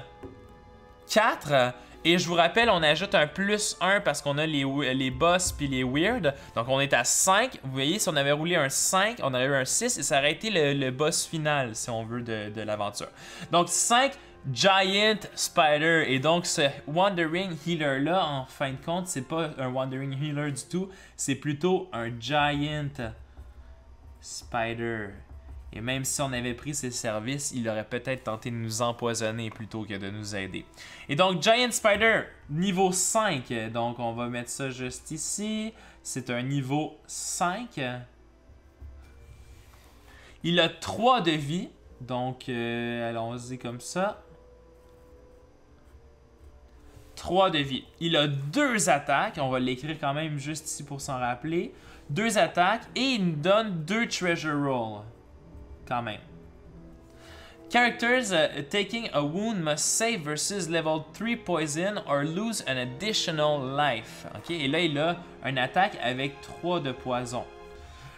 4. Et je vous rappelle, on ajoute un plus 1 parce qu'on a les boss puis les weird. Donc, on est à 5. Vous voyez, si on avait roulé un 5, on aurait eu un 6 et ça aurait été le boss final, si on veut, de l'aventure. Donc, 5... Giant Spider. Et donc, ce Wandering Healer-là, en fin de compte, c'est pas un Wandering Healer du tout. C'est plutôt un Giant Spider. Et même si on avait pris ses services, il aurait peut-être tenté de nous empoisonner plutôt que de nous aider. Et donc, Giant Spider, niveau 5. Donc, on va mettre ça juste ici. C'est un niveau 5. Il a 3 de vie. Donc, allons-y comme ça. 3 de vie. Il a 2 attaques. On va l'écrire quand même juste ici pour s'en rappeler. 2 attaques et il nous donne 2 treasure rolls. Quand même. Characters taking a wound must save versus level 3 poison or lose an additional life. Ok, et là, il a une attaque avec 3 de poison.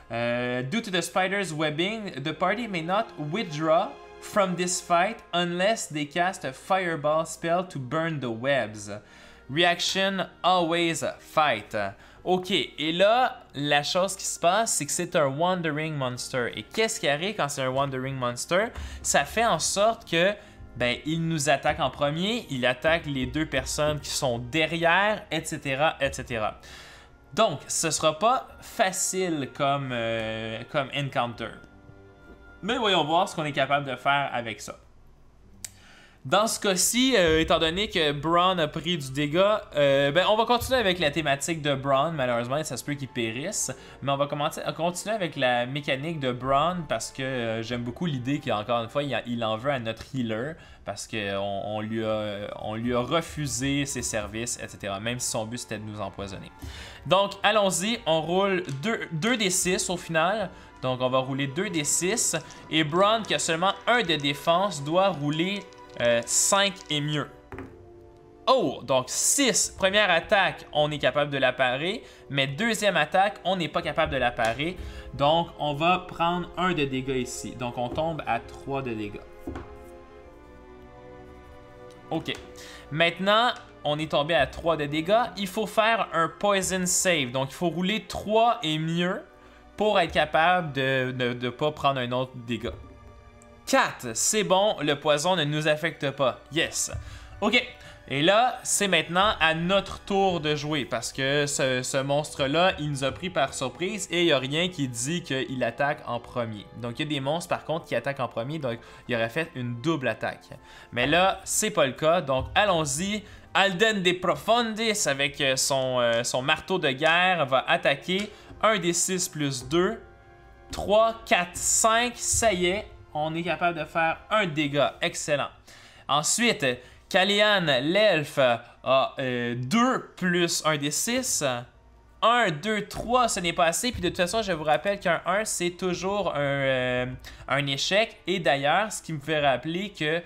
Due to the spider's webbing, the party may not withdraw from this fight unless they cast a fireball spell to burn the webs. Reaction, always fight. Ok, et là, la chose qui se passe, c'est que c'est un Wandering Monster. Et qu'est-ce qui arrive quand c'est un Wandering Monster? Ça fait en sorte que, ben, il nous attaque en premier, il attaque les 2 personnes qui sont derrière, etc., etc. Donc, ce sera pas facile comme encounter. Mais voyons voir ce qu'on est capable de faire avec ça. Dans ce cas-ci, étant donné que Braun a pris du dégât, ben on va continuer avec la thématique de Braun. Malheureusement, ça se peut qu'il périsse. Mais on va continuer avec la mécanique de Braun parce que j'aime beaucoup l'idée qu'encore une fois, il en veut à notre healer. Parce qu'on lui a refusé ses services, etc. Même si son but c'était de nous empoisonner. Donc, allons-y. On roule 2 des 6 au final. Donc, on va rouler 2 des 6. Et Braun, qui a seulement 1 de défense, doit rouler 5 et mieux. Oh, donc 6. Première attaque, on est capable de la parer. Mais deuxième attaque, on n'est pas capable de la parer. Donc, on va prendre 1 de dégâts ici. Donc, on tombe à 3 de dégâts. Ok. Maintenant, on est tombé à 3 de dégâts. Il faut faire un Poison Save. Donc, il faut rouler 3 et mieux pour être capable de ne pas prendre un autre dégât. 4, c'est bon, le poison ne nous affecte pas. Yes. Ok, et là, c'est maintenant à notre tour de jouer parce que ce monstre-là, il nous a pris par surprise et il n'y a rien qui dit qu'il attaque en premier. Donc, il y a des monstres, par contre, qui attaquent en premier, donc il aurait fait une double attaque. Mais là, c'est pas le cas, donc allons-y. Alden de Profundis, avec son marteau de guerre, va attaquer 1 des 6 plus 2, 3, 4, 5, ça y est. On est capable de faire un dégât. Excellent. Ensuite, Kalian, l'elfe, a 2 plus 1 des 6. 1, 2, 3, ce n'est pas assez. Puis de toute façon, je vous rappelle qu'un 1, c'est toujours un échec. Et d'ailleurs, ce qui me fait rappeler que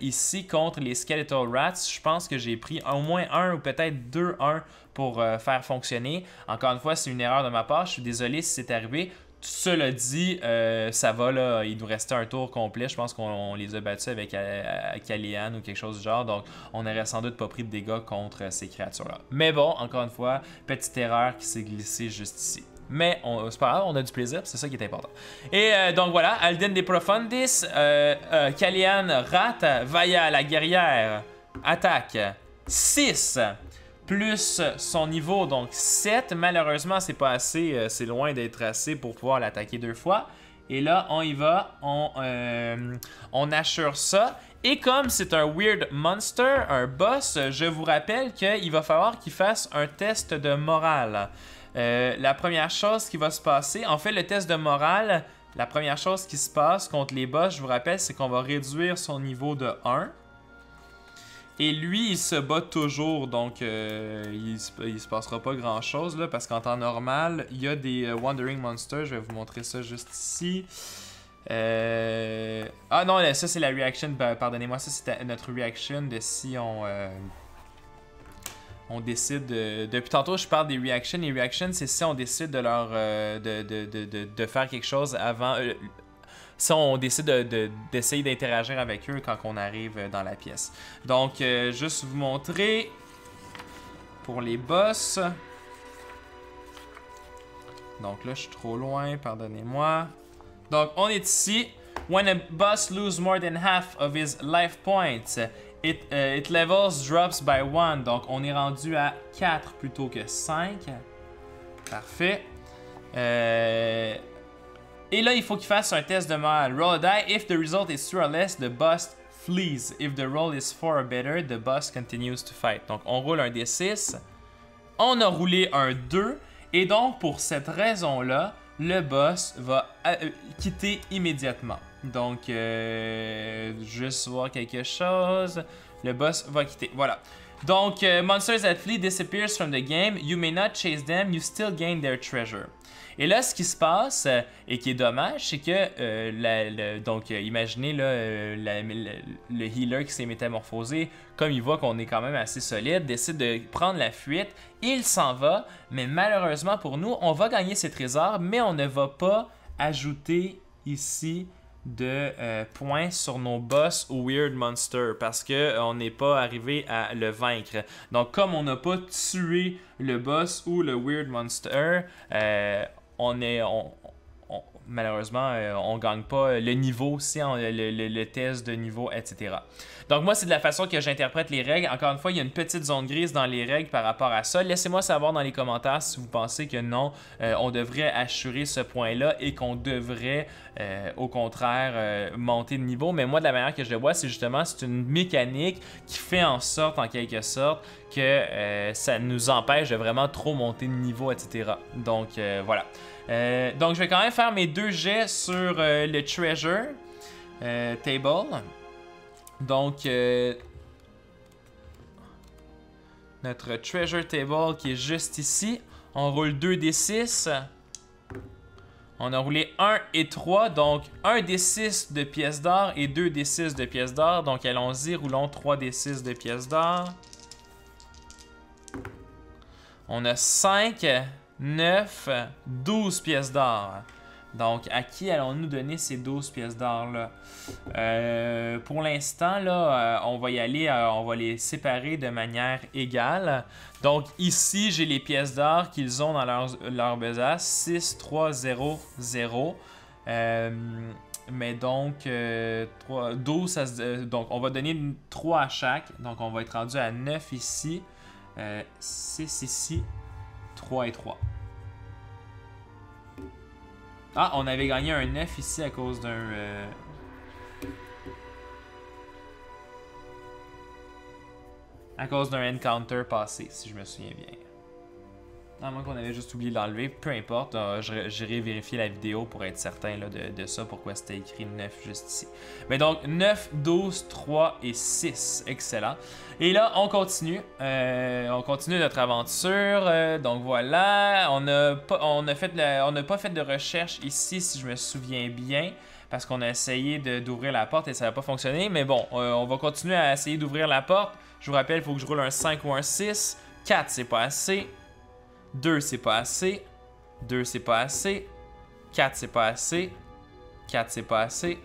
ici, contre les Skeletal Rats, je pense que j'ai pris au moins 1 ou peut-être 2 1 pour faire fonctionner. Encore une fois, c'est une erreur de ma part. Je suis désolé si c'est arrivé. Cela dit, ça va là, il nous restait un tour complet. Je pense qu'on les a battus avec Kalian ou quelque chose du genre. Donc, on n'aurait sans doute pas pris de dégâts contre ces créatures-là. Mais bon, encore une fois, petite erreur qui s'est glissée juste ici. Mais c'est pas grave, on a du plaisir, c'est ça qui est important. Et donc voilà, Alden de Profundis, Kalian rate, Vaya la guerrière, attaque 6. Plus son niveau, donc 7. Malheureusement, c'est pas assez, c'est loin d'être assez pour pouvoir l'attaquer 2 fois. Et là, on y va, on assure ça. Et comme c'est un Weird Monster, un boss, je vous rappelle qu'il va falloir qu'il fasse un test de morale. La première chose qui va se passer, en fait, le test de morale, la première chose qui se passe contre les boss, je vous rappelle, c'est qu'on va réduire son niveau de 1. Et lui, il se bat toujours, donc il se passera pas grand-chose, là, parce qu'en temps normal, il y a des Wandering Monsters. Je vais vous montrer ça juste ici. Ah non, ça c'est la reaction, pardonnez-moi, ça c'était notre reaction de si on décide depuis tantôt, je parle des reactions. Les reactions, c'est si on décide de faire quelque chose avant... si on décide d'essayer d'interagir avec eux quand on arrive dans la pièce. Donc, juste vous montrer pour les boss. Donc là, je suis trop loin, pardonnez-moi. Donc, on est ici. When a boss loses more than half of his life points, it levels drops by 1. Donc, on est rendu à 4 plutôt que 5. Parfait. Et là, il faut qu'il fasse un test de morale. Roll a die. If the result is 2 or less, the boss flees. If the roll is 4 or better, the boss continues to fight. Donc, on roule un D6. On a roulé un 2. Et donc, pour cette raison-là, le boss va quitter immédiatement. Donc, juste voir quelque chose. Le boss va quitter. Voilà. Donc, monsters that flee disappears from the game. You may not chase them. You still gain their treasure. Et là, ce qui se passe, et qui est dommage, c'est que, donc, imaginez là, le healer qui s'est métamorphosé, comme il voit qu'on est quand même assez solide, décide de prendre la fuite, il s'en va, mais malheureusement pour nous, on va gagner ces trésors, mais on ne va pas ajouter ici de points sur nos boss ou Weird Monster parce qu'on n'est pas arrivé à le vaincre. Donc, comme on n'a pas tué le boss ou le Weird Monster, malheureusement, on ne gagne pas le niveau aussi, le test de niveau, etc. Donc moi, c'est de la façon que j'interprète les règles. Encore une fois, il y a une petite zone grise dans les règles par rapport à ça. Laissez-moi savoir dans les commentaires si vous pensez que non, on devrait assurer ce point-là et qu'on devrait, au contraire, monter de niveau. Mais moi, de la manière que je le vois, c'est justement, c'est une mécanique qui fait en sorte, en quelque sorte, que ça nous empêche de vraiment trop monter de niveau, etc. Donc, voilà. Donc, je vais quand même faire mes 2 jets sur le Treasure Table. Donc, notre Treasure Table qui est juste ici. On roule 2d6. On a roulé 1 et 3. Donc, 1d6 de pièces d'or et 2d6 de pièces d'or. Donc, allons-y, roulons 3d6 de pièces d'or. On a 5, 9, 12 pièces d'or. Donc, à qui allons-nous donner ces 12 pièces d'or-là? Pour l'instant, là, on va y aller, on va les séparer de manière égale. Donc, ici, j'ai les pièces d'or qu'ils ont dans leur besace. 6, 3, 0, 0. Mais donc, 12, donc, on va donner 3 à chaque. Donc, on va être rendu à 9 ici, 6 ici, 3 et 3. Ah, on avait gagné un 9 ici à cause d'un... à cause d'un encounter passé, si je me souviens bien. À moins qu'on avait juste oublié de l'enlever, peu importe, j'irai vérifier la vidéo pour être certain là, de ça, pourquoi c'était écrit 9 juste ici. Mais donc 9, 12, 3 et 6, excellent. Et là, on continue notre aventure, donc voilà, on n'a pas fait de recherche ici si je me souviens bien, parce qu'on a essayé d'ouvrir la porte et ça n'a pas fonctionné, mais bon, on va continuer à essayer d'ouvrir la porte. Je vous rappelle, il faut que je roule un 5 ou un 6, 4 c'est pas assez. 2 c'est pas assez, 2 c'est pas assez, 4 c'est pas assez, 4 c'est pas assez,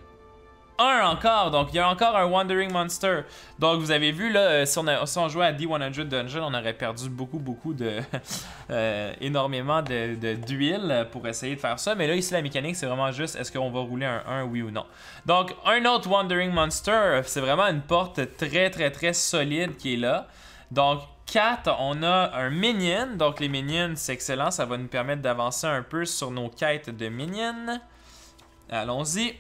1 encore, donc il y a encore un Wandering Monster. Donc vous avez vu là, si on jouait à D100 Dungeon, on aurait perdu beaucoup de... énormément d'huile pour essayer de faire ça. Mais là ici la mécanique c'est vraiment juste est-ce qu'on va rouler un 1 oui ou non. Donc un autre Wandering Monster, c'est vraiment une porte très solide qui est là. Donc 4, on a un minion. Donc les minions, c'est excellent. Ça va nous permettre d'avancer un peu sur nos quêtes de minions. Allons-y.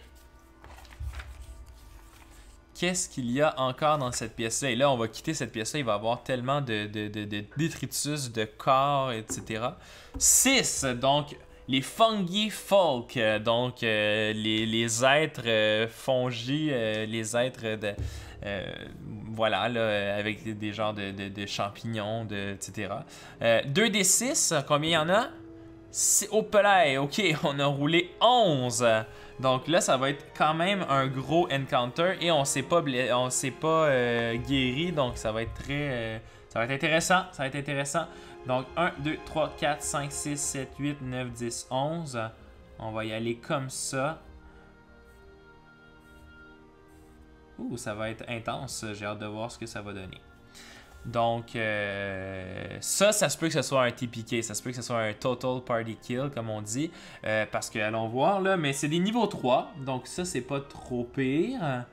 Qu'est-ce qu'il y a encore dans cette pièce-là? Et là, on va quitter cette pièce-là. Il va y avoir tellement de détritus, de corps, etc. 6, donc les fungi folk. Donc les êtres fongis, les êtres de... voilà, là, avec des genres de champignons, etc. 2d6, combien il y en a? Au palais, ok, on a roulé 11. Donc là, ça va être quand même un gros encounter et on s'est pas guéri, donc ça va être très... ça va être intéressant, ça va être intéressant. Donc 1, 2, 3, 4, 5, 6, 7, 8, 9, 10, 11. On va y aller comme ça. Ouh, ça va être intense. J'ai hâte de voir ce que ça va donner. Donc, ça se peut que ce soit un TPK. Ça se peut que ce soit un Total Party Kill, comme on dit. Parce que, allons voir, là. Mais c'est des niveaux 3. Donc, ça, c'est pas trop pire.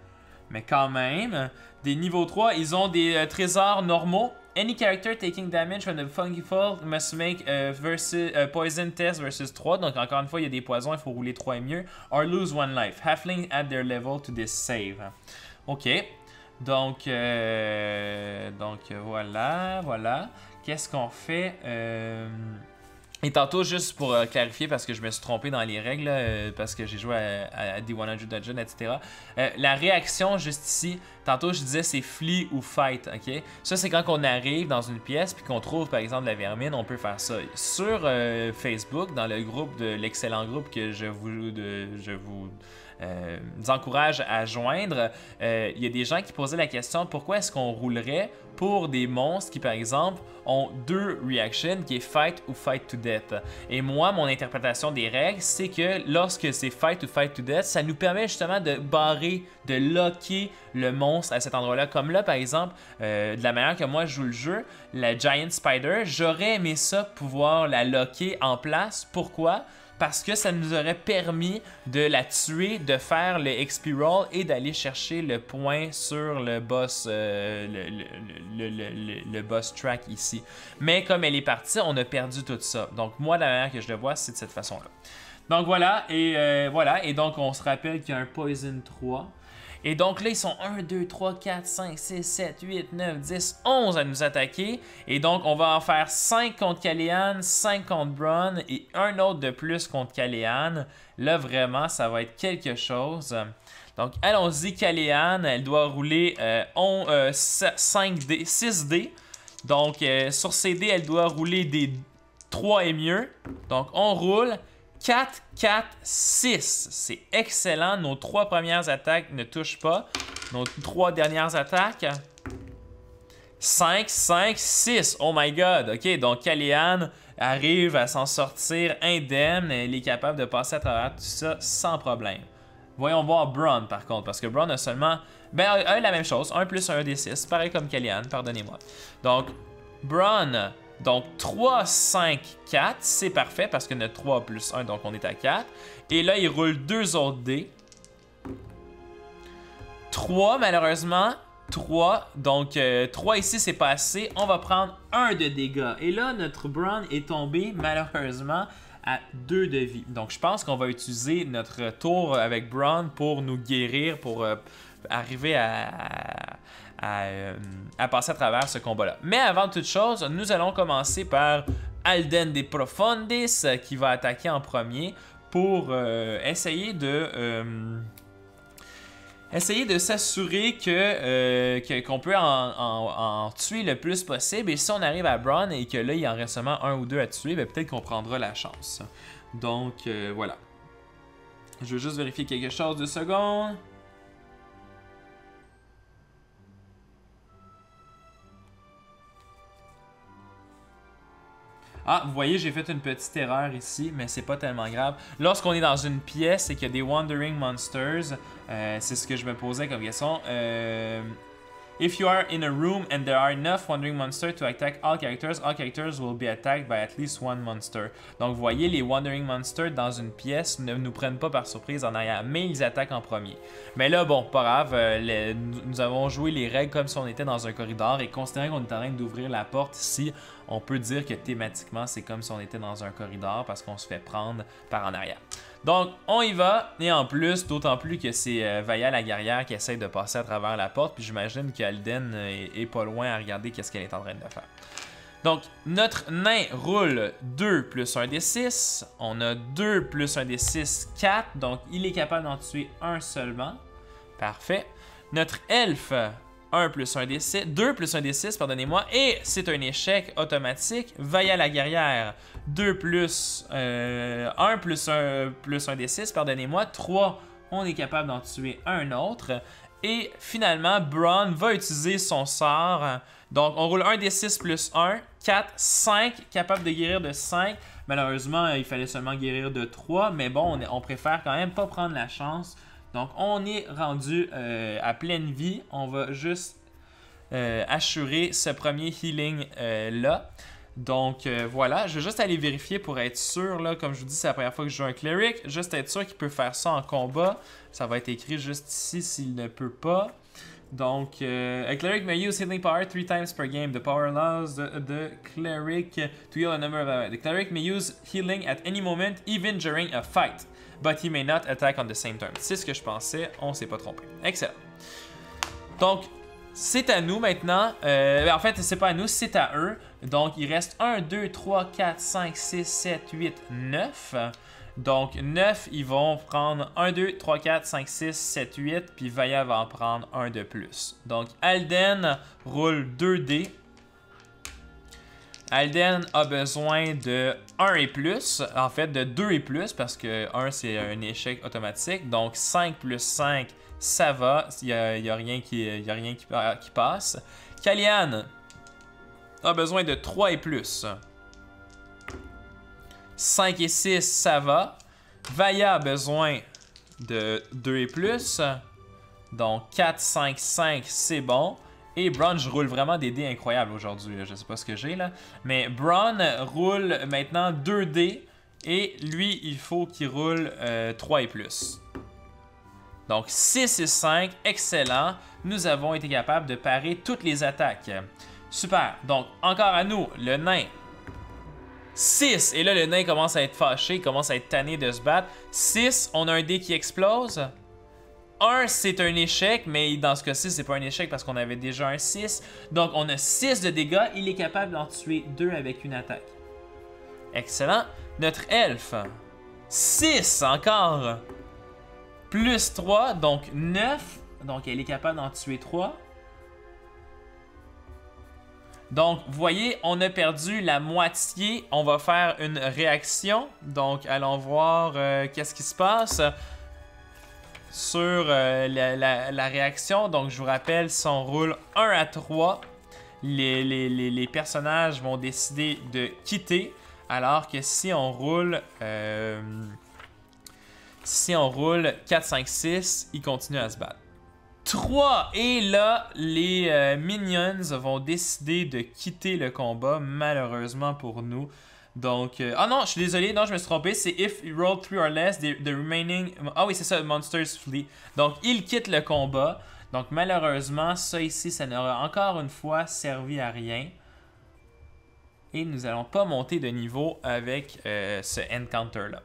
Mais quand même, des niveaux 3, ils ont des trésors normaux. Any character taking damage from the funky fall must make poison test versus 3. Donc encore une fois, il y a des poisons, il faut rouler 3 et mieux. Or lose 1 life. Halfling add their level to this save. Ok. Donc voilà. Qu'est-ce qu'on fait? Et tantôt, juste pour clarifier, parce que je me suis trompé dans les règles, parce que j'ai joué à D100 Dungeon, etc. La réaction, juste ici, tantôt je disais c'est flee ou fight, ok? Ça, c'est quand on arrive dans une pièce puis qu'on trouve, par exemple, la vermine, on peut faire ça. Sur Facebook, dans le groupe de l'excellent groupe que je vous encourage à joindre, il y a des gens qui posaient la question pourquoi est-ce qu'on roulerait pour des monstres qui, par exemple, ont 2 reactions, qui est fight ou fight to death. Et moi, mon interprétation des règles, c'est que lorsque c'est fight ou fight to death, ça nous permet justement de barrer, de locker le monstre à cet endroit-là. Comme là, par exemple, de la manière que moi je joue le jeu, la Giant Spider, j'aurais aimé ça pouvoir la locker en place. Pourquoi? Parce que ça nous aurait permis de la tuer, de faire le XP roll et d'aller chercher le point sur le boss, le boss track ici. Mais comme elle est partie, on a perdu tout ça. Donc moi, la manière que je le vois, c'est de cette façon-là. Donc voilà, et donc on se rappelle qu'il y a un Poison 3. Et donc là, ils sont 1, 2, 3, 4, 5, 6, 7, 8, 9, 10, 11 à nous attaquer. Et donc, on va en faire 5 contre Caléane, 5 contre Braun et un autre de plus contre Caléane. Là, vraiment, ça va être quelque chose. Donc, allons-y, Caléane. Elle doit rouler 6 dés. Donc, sur ces dés, elle doit rouler des 3 et mieux. Donc, on roule. 4, 4, 6. C'est excellent. Nos 3 premières attaques ne touchent pas. Nos 3 dernières attaques. 5, 5, 6. Oh my god. Ok, donc Caléane arrive à s'en sortir indemne. Elle est capable de passer à travers tout ça sans problème. Voyons voir Braun par contre, parce que Braun a seulement... la même chose. 1 plus 1 des 6. Pareil comme Caléane, pardonnez-moi. Donc, Braun... Donc 3, 5, 4, c'est parfait parce que notre 3 plus 1, donc on est à 4. Et là, il roule 2 autres dés. 3, malheureusement. 3, donc 3 ici, c'est pas assez. On va prendre 1 de dégâts. Et là, notre Braun est tombé, malheureusement, à 2 de vie. Donc je pense qu'on va utiliser notre tour avec Braun pour nous guérir, pour arriver à passer à travers ce combat-là. Mais avant toute chose, nous allons commencer par Alden de Profundis qui va attaquer en premier pour essayer de s'assurer qu'on peut en tuer le plus possible. Et si on arrive à Braun et que là, il en reste seulement 1 ou 2 à tuer, ben, peut-être qu'on prendra la chance. Donc, voilà. Je veux juste vérifier quelque chose 2 secondes. Ah, vous voyez, j'ai fait une petite erreur ici, mais c'est pas tellement grave. Lorsqu'on est dans une pièce et qu'il y a des Wandering Monsters, c'est ce que je me posais comme question. If you are in a room and there are enough Wandering Monsters to attack all characters will be attacked by at least one monster. Donc, vous voyez, les Wandering Monsters dans une pièce ne nous prennent pas par surprise en arrière, mais ils attaquent en premier. Mais là, bon, pas grave, nous avons joué les règles comme si on était dans un corridor et considérant qu'on est en train d'ouvrir la porte ici, on peut dire que thématiquement, c'est comme si on était dans un corridor parce qu'on se fait prendre par en arrière. Donc, on y va, et en plus, d'autant plus que c'est Vaya la guerrière qui essaie de passer à travers la porte, puis j'imagine qu'Alden est pas loin à regarder qu'est-ce qu'elle est en train de faire. Donc, notre nain roule 2 plus 1 des 6, on a 2 plus 1 des 6, 4, donc il est capable d'en tuer un seulement. Parfait. Notre elfe, 1 plus 1 des 6, 2 plus 1 des 6, pardonnez-moi, et c'est un échec automatique. Vaya la guerrière, 2 plus 1 plus 1 des 6, pardonnez-moi, 3, on est capable d'en tuer un autre. Et finalement, Braun va utiliser son sort. Donc, on roule 1 des 6 plus 1, 4, 5, capable de guérir de 5. Malheureusement, il fallait seulement guérir de 3, mais bon, on préfère quand même pas prendre la chance. Donc, on est rendu à pleine vie. On va juste assurer ce premier healing là. Donc, voilà. Je vais juste aller vérifier pour être sûr. Là, comme je vous dis, c'est la première fois que je joue un cleric. Juste être sûr qu'il peut faire ça en combat. Ça va être écrit juste ici s'il ne peut pas. Donc, a cleric may use healing power 3 times per game. The power allows the cleric to heal a number of... The cleric may use healing at any moment, even during a fight. But he may not attack on the same turn. C'est ce que je pensais, on s'est pas trompé. Excellent. Donc, c'est à nous maintenant. En fait, c'est pas à nous, c'est à eux. Donc, il reste 1, 2, 3, 4, 5, 6, 7, 8, 9. Donc, 9, ils vont prendre 1, 2, 3, 4, 5, 6, 7, 8. Puis Vaya va en prendre un de plus. Donc, Alden roule 2 dés. Alden a besoin de 1 et plus, en fait de 2 et plus, parce que 1 c'est un échec automatique. Donc 5 plus 5, ça va, il n'y a rien qui passe. Kalian a besoin de 3 et plus. 5 et 6, ça va. Vaya a besoin de 2 et plus. Donc 4, 5, 5, c'est bon. Et Braun, je roule vraiment des dés incroyables aujourd'hui. Je sais pas ce que j'ai là. Mais Braun roule maintenant 2 dés. Et lui, il faut qu'il roule 3 et plus. Donc 6 et 5, excellent. Nous avons été capables de parer toutes les attaques. Super. Donc encore à nous, le nain. 6. Et là, le nain commence à être fâché, commence à être tanné de se battre. 6, on a un dé qui explose. 1, c'est un échec, mais dans ce cas-ci, c'est pas un échec parce qu'on avait déjà un 6. Donc, on a 6 de dégâts. Il est capable d'en tuer 2 avec une attaque. Excellent. Notre elfe. 6 encore. Plus 3, donc 9. Donc, elle est capable d'en tuer 3. Donc, vous voyez, on a perdu la moitié. On va faire une réaction. Donc, allons voir qu'est-ce qui se passe sur la réaction. Donc, je vous rappelle, si on roule 1 à 3, les personnages vont décider de quitter. Alors que si on roule 4, 5, 6, ils continuent à se battre. 3. Et là, les minions vont décider de quitter le combat, malheureusement pour nous. Donc, ah non, je suis désolé, non, je me suis trompé. C'est if you roll 3 or less, the remaining... Ah oui, c'est ça, monsters flee. Donc, ils quittent le combat. Donc, malheureusement, ça ici, ça n'aura encore une fois servi à rien. Et nous n'allons pas monter de niveau avec ce encounter-là.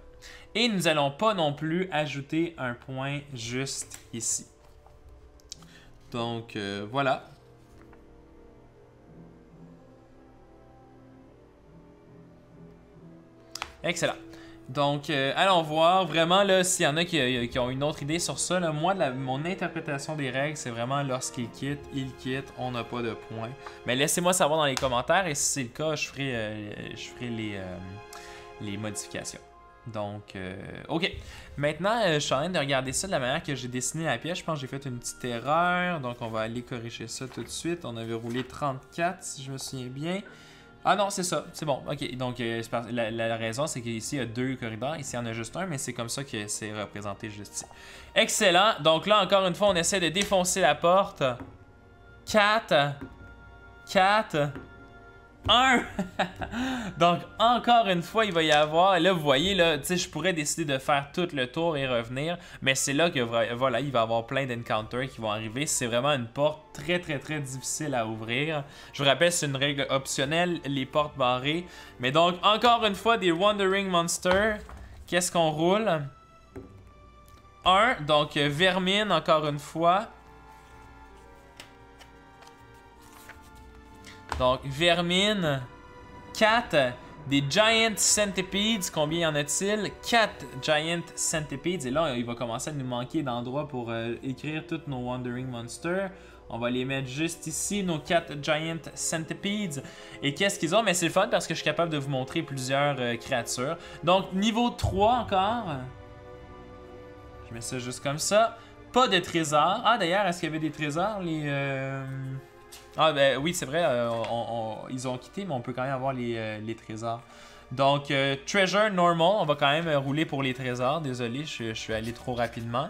Et nous n'allons pas non plus ajouter un point juste ici. Donc, voilà. Excellent. Donc, allons voir. Vraiment, là, s'il y en a qui ont une autre idée sur ça, là, moi, mon interprétation des règles, c'est vraiment lorsqu'ils quittent, on n'a pas de points. Mais laissez-moi savoir dans les commentaires et si c'est le cas, je ferai les modifications. Donc, ok. Maintenant, je suis en train de regarder ça de la manière que j'ai dessiné la pièce. Je pense que j'ai fait une petite erreur. Donc, on va aller corriger ça tout de suite. On avait roulé 34, si je me souviens bien. Ah non, c'est ça. C'est bon. Ok. Donc, la raison, c'est qu'ici, il y a 2 corridors. Ici, il y en a juste un, mais c'est comme ça que c'est représenté juste ici. Excellent. Donc là, encore une fois, on essaie de défoncer la porte. 4. 1. Donc, encore une fois, il va y avoir... Là, vous voyez, là, tu sais, je pourrais décider de faire tout le tour et revenir. Mais c'est là que, voilà, il va y avoir plein d'encounters qui vont arriver. C'est vraiment une porte très, très, très difficile à ouvrir. Je vous rappelle, c'est une règle optionnelle, les portes barrées. Mais donc, encore une fois, des Wandering Monsters. Qu'est-ce qu'on roule? 1. Donc, Vermine, encore une fois. Donc, Vermine. 4. Des Giant Centipedes. Combien y en a-t-il? 4 Giant Centipedes. Et là, il va commencer à nous manquer d'endroits pour écrire tous nos Wandering Monsters. On va les mettre juste ici, nos 4 Giant Centipedes. Et qu'est-ce qu'ils ont? Mais c'est le fun parce que je suis capable de vous montrer plusieurs créatures. Donc, niveau 3 encore. Je mets ça juste comme ça. Pas de trésors. Ah, d'ailleurs, est-ce qu'il y avait des trésors? Ah ben oui, c'est vrai, ils ont quitté, mais on peut quand même avoir les trésors. Donc, Treasure Normal, on va quand même rouler pour les trésors. Désolé, je suis allé trop rapidement.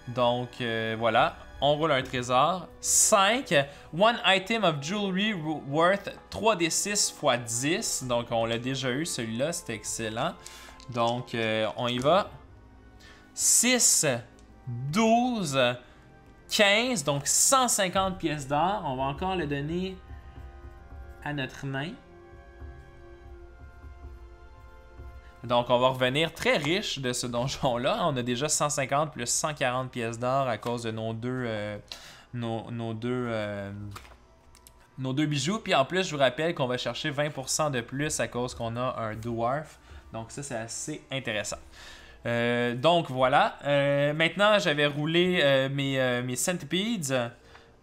Donc, voilà, on roule un trésor. 5. One item of jewelry worth 3d6 x 10. Donc, on l'a déjà eu, celui-là, c'était excellent. Donc, on y va. 6, 12... 15, donc 150 pièces d'or. On va encore le donner à notre nain. Donc, on va revenir très riche de ce donjon-là. On a déjà 150 plus 140 pièces d'or à cause de nos deux bijoux. Puis en plus, je vous rappelle qu'on va chercher 20% de plus à cause qu'on a un dwarf. Donc ça, c'est assez intéressant. Donc voilà. Maintenant, j'avais roulé mes centipedes.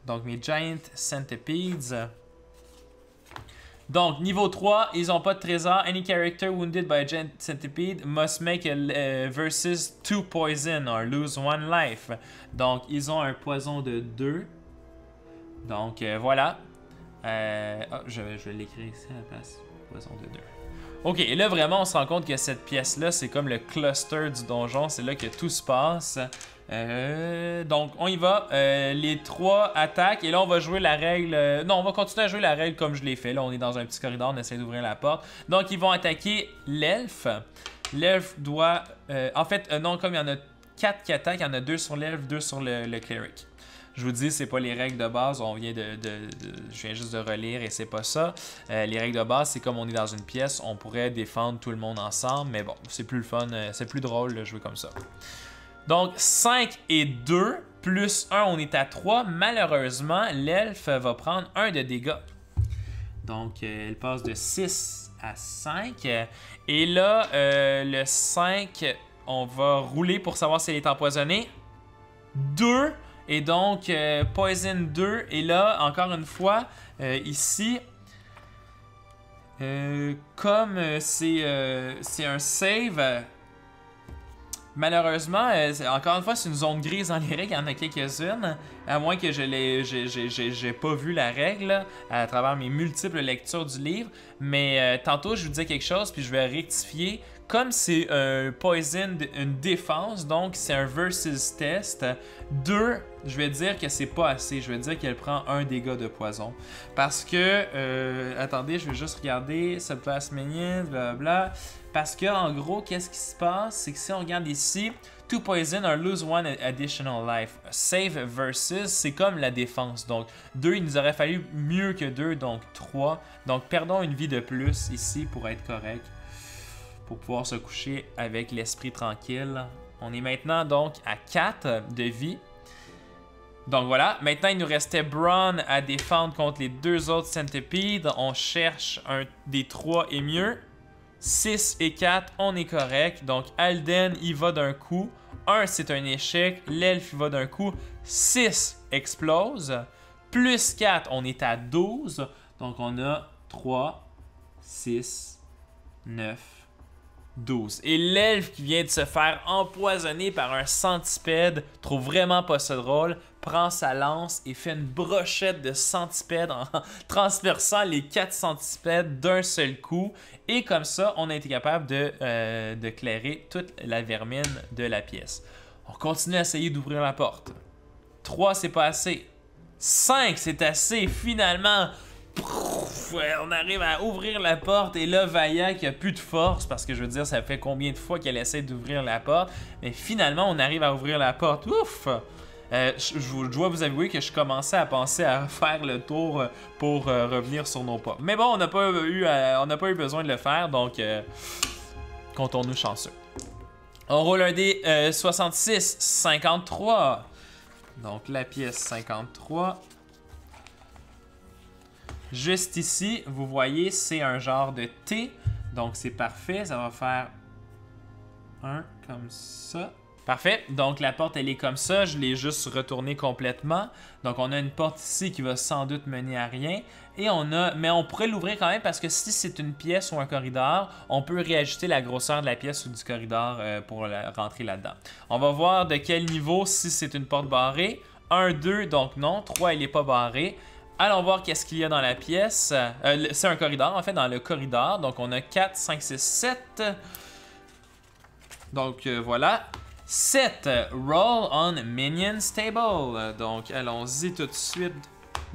Donc mes giant centipedes. Donc, niveau 3, ils n'ont pas de trésor. Any character wounded by a giant centipede must make a versus 2 poison or lose 1 life. Donc, ils ont un poison de 2. Donc, voilà. Je vais l'écrire ici à la place. Poison de 2. Ok, et là, vraiment, on se rend compte que cette pièce-là, c'est comme le cluster du donjon. C'est là que tout se passe. Donc, on y va. Les 3 attaques. Et là, on va jouer la règle... non, on va continuer à jouer la règle comme je l'ai fait. Là, on est dans un petit corridor. On essaie d'ouvrir la porte. Donc, ils vont attaquer l'elfe. L'elfe doit... en fait, non, comme il y en a 4 qui attaquent, il y en a 2 sur l'elfe, 2 sur le cleric. Je vous dis, c'est pas les règles de base. Je viens juste de relire et c'est pas ça. Les règles de base, c'est comme on est dans une pièce, on pourrait défendre tout le monde ensemble. Mais bon, c'est plus le fun, c'est plus drôle de jouer comme ça. Donc, 5 et 2, plus 1, on est à 3. Malheureusement, l'elfe va prendre 1 de dégâts. Donc, elle passe de 6 à 5. Et là, le 5, on va rouler pour savoir si elle est empoisonnée. 2. Et donc, Poison 2. Et là, encore une fois, ici, comme c'est un save, malheureusement, encore une fois, c'est une zone grise dans les règles. Il y en a quelques-unes. À moins que j'ai pas vu la règle à travers mes multiples lectures du livre. Mais tantôt, je vous disais quelque chose, puis je vais rectifier. Comme c'est un poison, une défense, donc c'est un versus test, 2, je vais dire que c'est pas assez. Je vais dire qu'elle prend 1 dégât de poison. Parce que, attendez, je vais juste regarder, subclass minion, blablabla. Parce que, en gros, qu'est-ce qui se passe? C'est que si on regarde ici, 2 poison or lose 1 additional life. Save versus, c'est comme la défense. Donc, 2, il nous aurait fallu mieux que 2, donc 3. Donc, perdons une vie de plus ici pour être correct. Pour pouvoir se coucher avec l'esprit tranquille. On est maintenant donc à 4 de vie. Donc voilà, maintenant il nous restait Braun à défendre contre les 2 autres centipedes. On cherche un des 3 et mieux. 6 et 4, on est correct. Donc Alden, il va d'un coup. 1, c'est un échec. L'elfe, il va d'un coup. 6 explose. Plus 4, on est à 12. Donc on a 3, 6, 9... 12. Et l'elfe qui vient de se faire empoisonner par un centipède trouve vraiment pas ça drôle, prend sa lance et fait une brochette de centipèdes en transperçant les 4 centipèdes d'un seul coup. Et comme ça, on a été capable de clairer toute la vermine de la pièce. On continue à essayer d'ouvrir la porte. 3, c'est pas assez. 5, c'est assez. Finalement... on arrive à ouvrir la porte et là, Vaya qui a plus de force parce que je veux dire, ça fait combien de fois qu'elle essaie d'ouvrir la porte. Mais finalement, on arrive à ouvrir la porte. Ouf! Je dois vous avouer que je commençais à penser à faire le tour pour revenir sur nos pas. Mais bon, on n'a pas eu besoin de le faire, donc comptons-nous chanceux. On roule un dé 66, 53. Donc la pièce 53. Juste ici, vous voyez, c'est un genre de T. Donc, c'est parfait. Ça va faire un comme ça. Parfait. Donc, la porte, elle est comme ça. Je l'ai juste retournée complètement. Donc, on a une porte ici qui va sans doute mener à rien. Et mais on pourrait l'ouvrir quand même parce que si c'est une pièce ou un corridor, on peut réajuster la grosseur de la pièce ou du corridor pour rentrer là-dedans. On va voir de quel niveau si c'est une porte barrée. 1, 2, donc non. 3, elle n'est pas barrée. Allons voir qu'est-ce qu'il y a dans la pièce. C'est un corridor, en fait, dans le corridor. Donc, on a 4, 5, 6, 7. Donc, voilà. 7. Roll on Minion's Table. Donc, allons-y tout de suite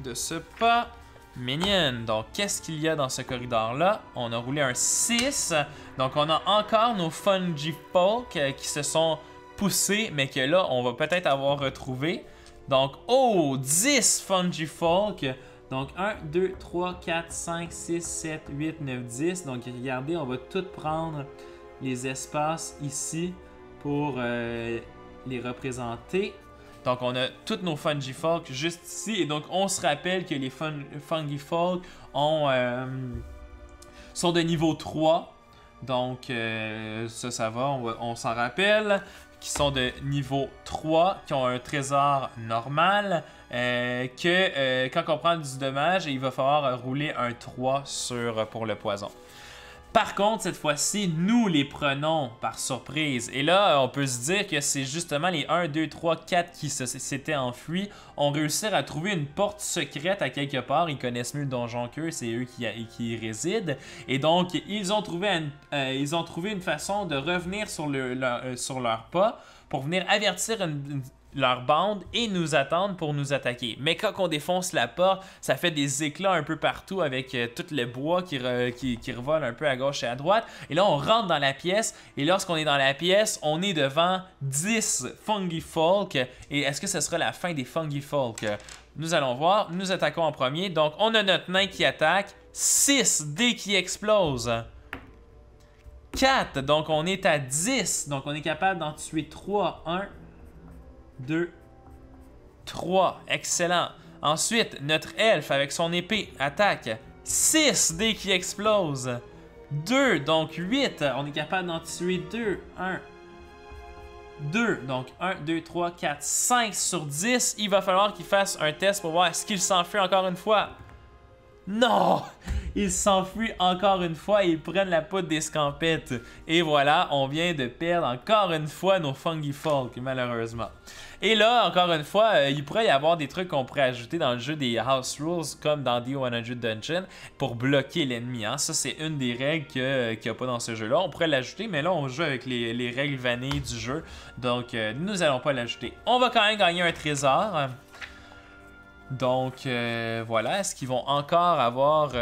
de ce pas. Minion. Donc, qu'est-ce qu'il y a dans ce corridor-là? On a roulé un 6. Donc, on a encore nos Fungi Folk qui se sont poussés, mais que là, on va peut-être avoir retrouvé. Donc, oh, 10 Fungifolk. Donc, 1, 2, 3, 4, 5, 6, 7, 8, 9, 10. Donc, regardez, on va tout prendre les espaces ici pour les représenter. Donc, on a tous nos Fungifolk juste ici. Et donc, on se rappelle que les Fungifolk sont de niveau 3. Donc, ça va, on s'en rappelle. Qui sont de niveau 3, qui ont un trésor normal. Quand on prend du dommage, il va falloir rouler un 3 pour le poison. Par contre, cette fois-ci, nous les prenons par surprise. Et là, on peut se dire que c'est justement les 1, 2, 3, 4 qui s'étaient enfuis ont réussi à trouver une porte secrète à quelque part. Ils connaissent mieux le donjon qu'eux, c'est eux qui y résident. Et donc, ils ont trouvé une façon de revenir sur leur pas pour venir avertir leur bande et nous attendre pour nous attaquer. Mais quand on défonce la porte, ça fait des éclats un peu partout avec tout le bois qui revole un peu à gauche et à droite. Et là, on rentre dans la pièce. Et lorsqu'on est dans la pièce, on est devant 10 Fungifolk. Et est-ce que ce sera la fin des Fungifolk? Nous allons voir. Nous attaquons en premier. Donc, on a notre nain qui attaque. 6 dés qui explosent. 4. Donc, on est à 10. Donc, on est capable d'en tuer 3. 1, 2, 3. Excellent. Ensuite, notre elfe avec son épée attaque. 6 dés qui explosent. 2, donc 8. On est capable d'en tuer 2. 1, 2. Donc 1, 2, 3, 4, 5 sur 10. Il va falloir qu'il fasse un test pour voir est-ce qu'il s'enfuit encore une fois. Non! Il s'enfuit encore une fois et ils prennent la poudre d'escampette. Et voilà, on vient de perdre encore une fois nos Fungifolk, malheureusement. Et là, encore une fois, il pourrait y avoir des trucs qu'on pourrait ajouter dans le jeu des House Rules, comme dans D100 Dungeon, pour bloquer l'ennemi. Hein. Ça, c'est une des règles qu'il n'y a pas dans ce jeu-là. On pourrait l'ajouter, mais là, on joue avec les règles vanilles du jeu. Donc, nous n'allons pas l'ajouter. On va quand même gagner un trésor. Donc, voilà. Est-ce qu'ils vont encore avoir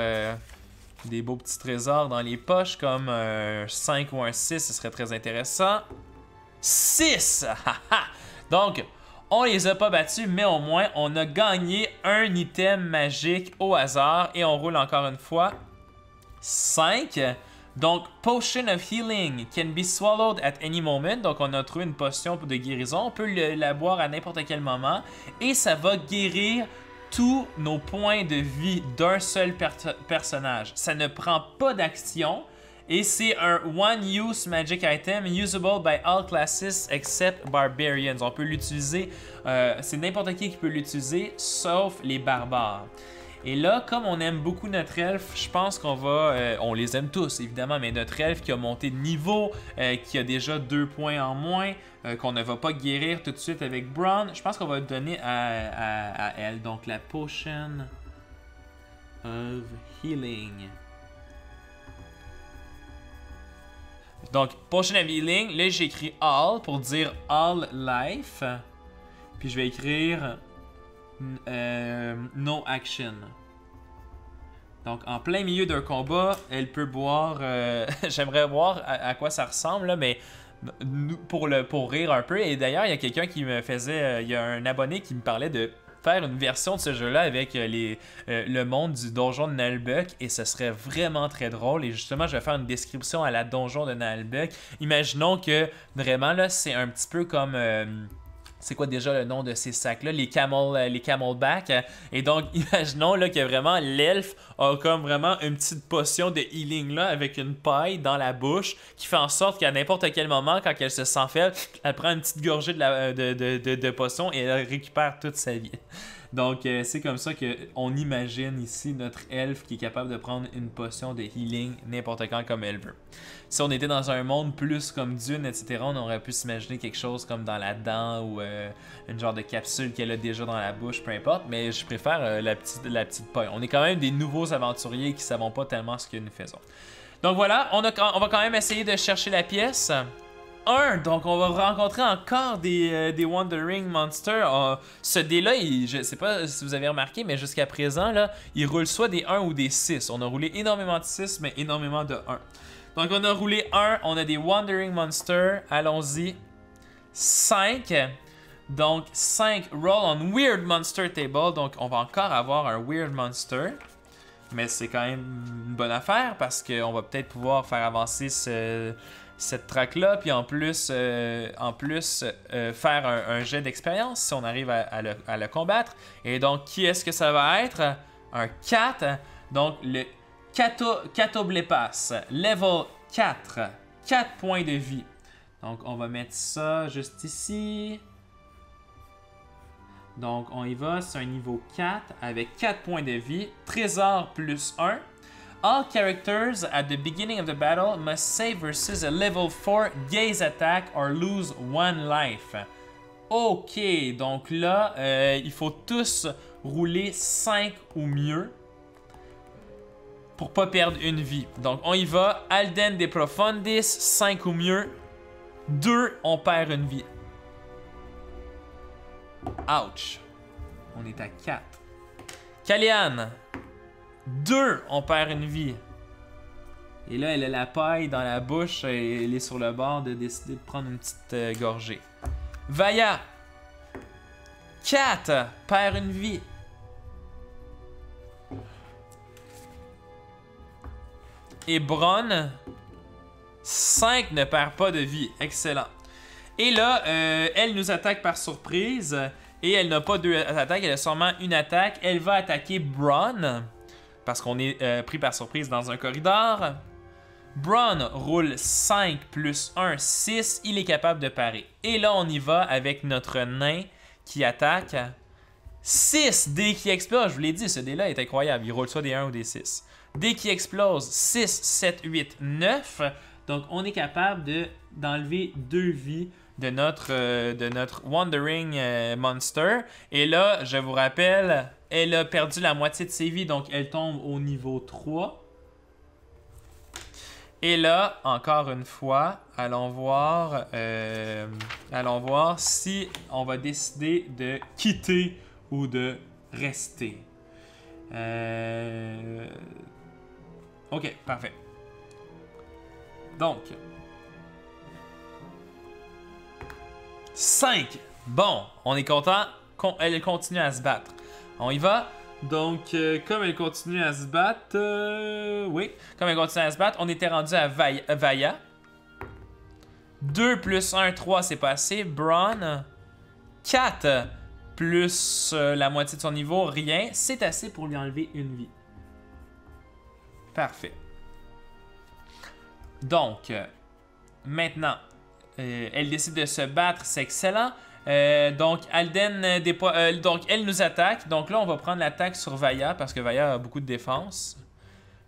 des beaux petits trésors dans les poches, comme un 5 ou un 6? Ce serait très intéressant. 6! Donc, on les a pas battus, mais au moins, on a gagné un item magique au hasard. Et on roule encore une fois. 5. Donc, Potion of Healing can be swallowed at any moment. Donc, on a trouvé une potion de guérison. On peut la boire à n'importe quel moment. Et ça va guérir tous nos points de vie d'un seul personnage. Ça ne prend pas d'action. Et c'est un one-use magic item usable by all classes except barbarians. On peut l'utiliser, c'est n'importe qui peut l'utiliser, sauf les barbares. Et là, comme on aime beaucoup notre elfe, je pense qu'on va... on les aime tous, évidemment, mais notre elfe qui a monté de niveau, qui a déjà 2 points en moins, qu'on ne va pas guérir tout de suite avec Braun, je pense qu'on va le donner à elle. Donc, la Potion of Healing. Donc, Potion of Healing, là j'ai écrit All pour dire All Life. Puis je vais écrire No Action. Donc, en plein milieu d'un combat, elle peut boire... J'aimerais voir à quoi ça ressemble, là, mais pour rire un peu. Et d'ailleurs, il y a quelqu'un qui me faisait... il y a un abonné qui me parlait de faire une version de ce jeu-là avec le monde du donjon de Nalbuck et ce serait vraiment très drôle. Et justement, je vais faire une description à la donjon de Nalbuck. Imaginons que vraiment, là, c'est un petit peu comme... c'est quoi déjà le nom de ces sacs-là? Les camelback. Et donc, imaginons là, que vraiment l'elfe a comme vraiment une petite potion de healing là, avec une paille dans la bouche qui fait en sorte qu'à n'importe quel moment, quand elle se sent faible, elle prend une petite gorgée de potion et elle récupère toute sa vie. Donc, c'est comme ça qu'on imagine ici notre elfe qui est capable de prendre une potion de healing n'importe quand comme elle veut. Si on était dans un monde plus comme Dune, etc., on aurait pu s'imaginer quelque chose comme dans la dent ou une genre de capsule qu'elle a déjà dans la bouche, peu importe, mais je préfère la petite paille. On est quand même des nouveaux aventuriers qui ne savons pas tellement ce que nous faisons. Donc voilà, on va quand même essayer de chercher la pièce. Donc on va rencontrer encore des Wandering Monsters. Ce dé-là, je sais pas si vous avez remarqué, mais jusqu'à présent, là, il roule soit des 1 ou des 6. On a roulé énormément de 6, mais énormément de 1. Donc on a roulé 1, on a des Wandering Monsters. Allons-y. 5. Donc 5 roll on Weird Monster Table. Donc on va encore avoir un Weird Monster. Mais c'est quand même une bonne affaire parce qu'on va peut-être pouvoir faire avancer cette track-là. Puis en plus, faire un jet d'expérience si on arrive à le combattre. Et donc, qui est-ce que ça va être? Un 4. Donc, le Catoblepas, level 4. 4 points de vie. Donc, on va mettre ça juste ici. Donc, on y va, c'est un niveau 4 avec 4 points de vie. Trésor plus 1. All characters at the beginning of the battle must save versus a level 4 gaze attack or lose 1 life. Ok, donc là, il faut tous rouler 5 ou mieux pour pas perdre une vie. Donc, on y va. Alden de Profundis, 5 ou mieux. 2, on perd une vie. Ouch. On est à 4. Kalian. 2, on perd une vie. Et là, elle a la paille dans la bouche et elle est sur le bord de décider de prendre une petite gorgée. Vaya. 4, perd une vie. Et Bronn. 5, ne perd pas de vie. Excellent. Et là, elle nous attaque par surprise. Et elle n'a pas 2 attaques, elle a seulement une attaque. Elle va attaquer Bronn. Parce qu'on est pris par surprise dans un corridor. Bronn roule 5 plus 1, 6. Il est capable de parer. Et là, on y va avec notre nain qui attaque. 6 dés qui explose. Je vous l'ai dit, ce dé-là est incroyable. Il roule soit des 1 ou des 6. Dés qui explose. 6, 7, 8, 9. Donc, on est capable d'enlever 2 vies de notre Wandering Monster. Et là, je vous rappelle, elle a perdu la moitié de ses vies, donc elle tombe au niveau 3. Et là, encore une fois, allons voir si on va décider de quitter ou de rester. Ok, parfait. Donc, 5. Bon, on est content. Elle continue à se battre. On y va. Donc, comme elle continue à se battre... oui, comme elle continue à se battre, on était rendu à Vaya. 2 plus 1, 3, c'est pas assez. Bronn. 4 plus la moitié de son niveau, rien. C'est assez pour lui enlever une vie. Parfait. Donc, maintenant, elle décide de se battre, c'est excellent. Donc, Alden, donc elle nous attaque. Donc là, on va prendre l'attaque sur Vaya parce que Vaya a beaucoup de défense.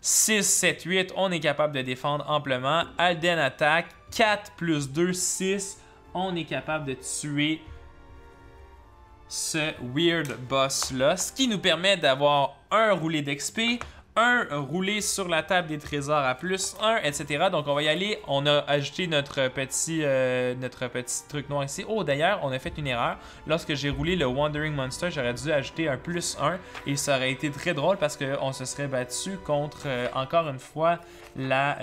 6, 7, 8, on est capable de défendre amplement. Alden attaque. 4 plus 2, 6. On est capable de tuer ce weird boss-là. Ce qui nous permet d'avoir un roulé d'XP, un roulé sur la table des trésors à plus 1, etc. Donc on va y aller. On a ajouté notre petit truc noir ici. Oh, d'ailleurs, on a fait une erreur. Lorsque j'ai roulé le Wandering Monster, j'aurais dû ajouter un plus 1. Et ça aurait été très drôle parce qu'on se serait battu contre, encore une fois, la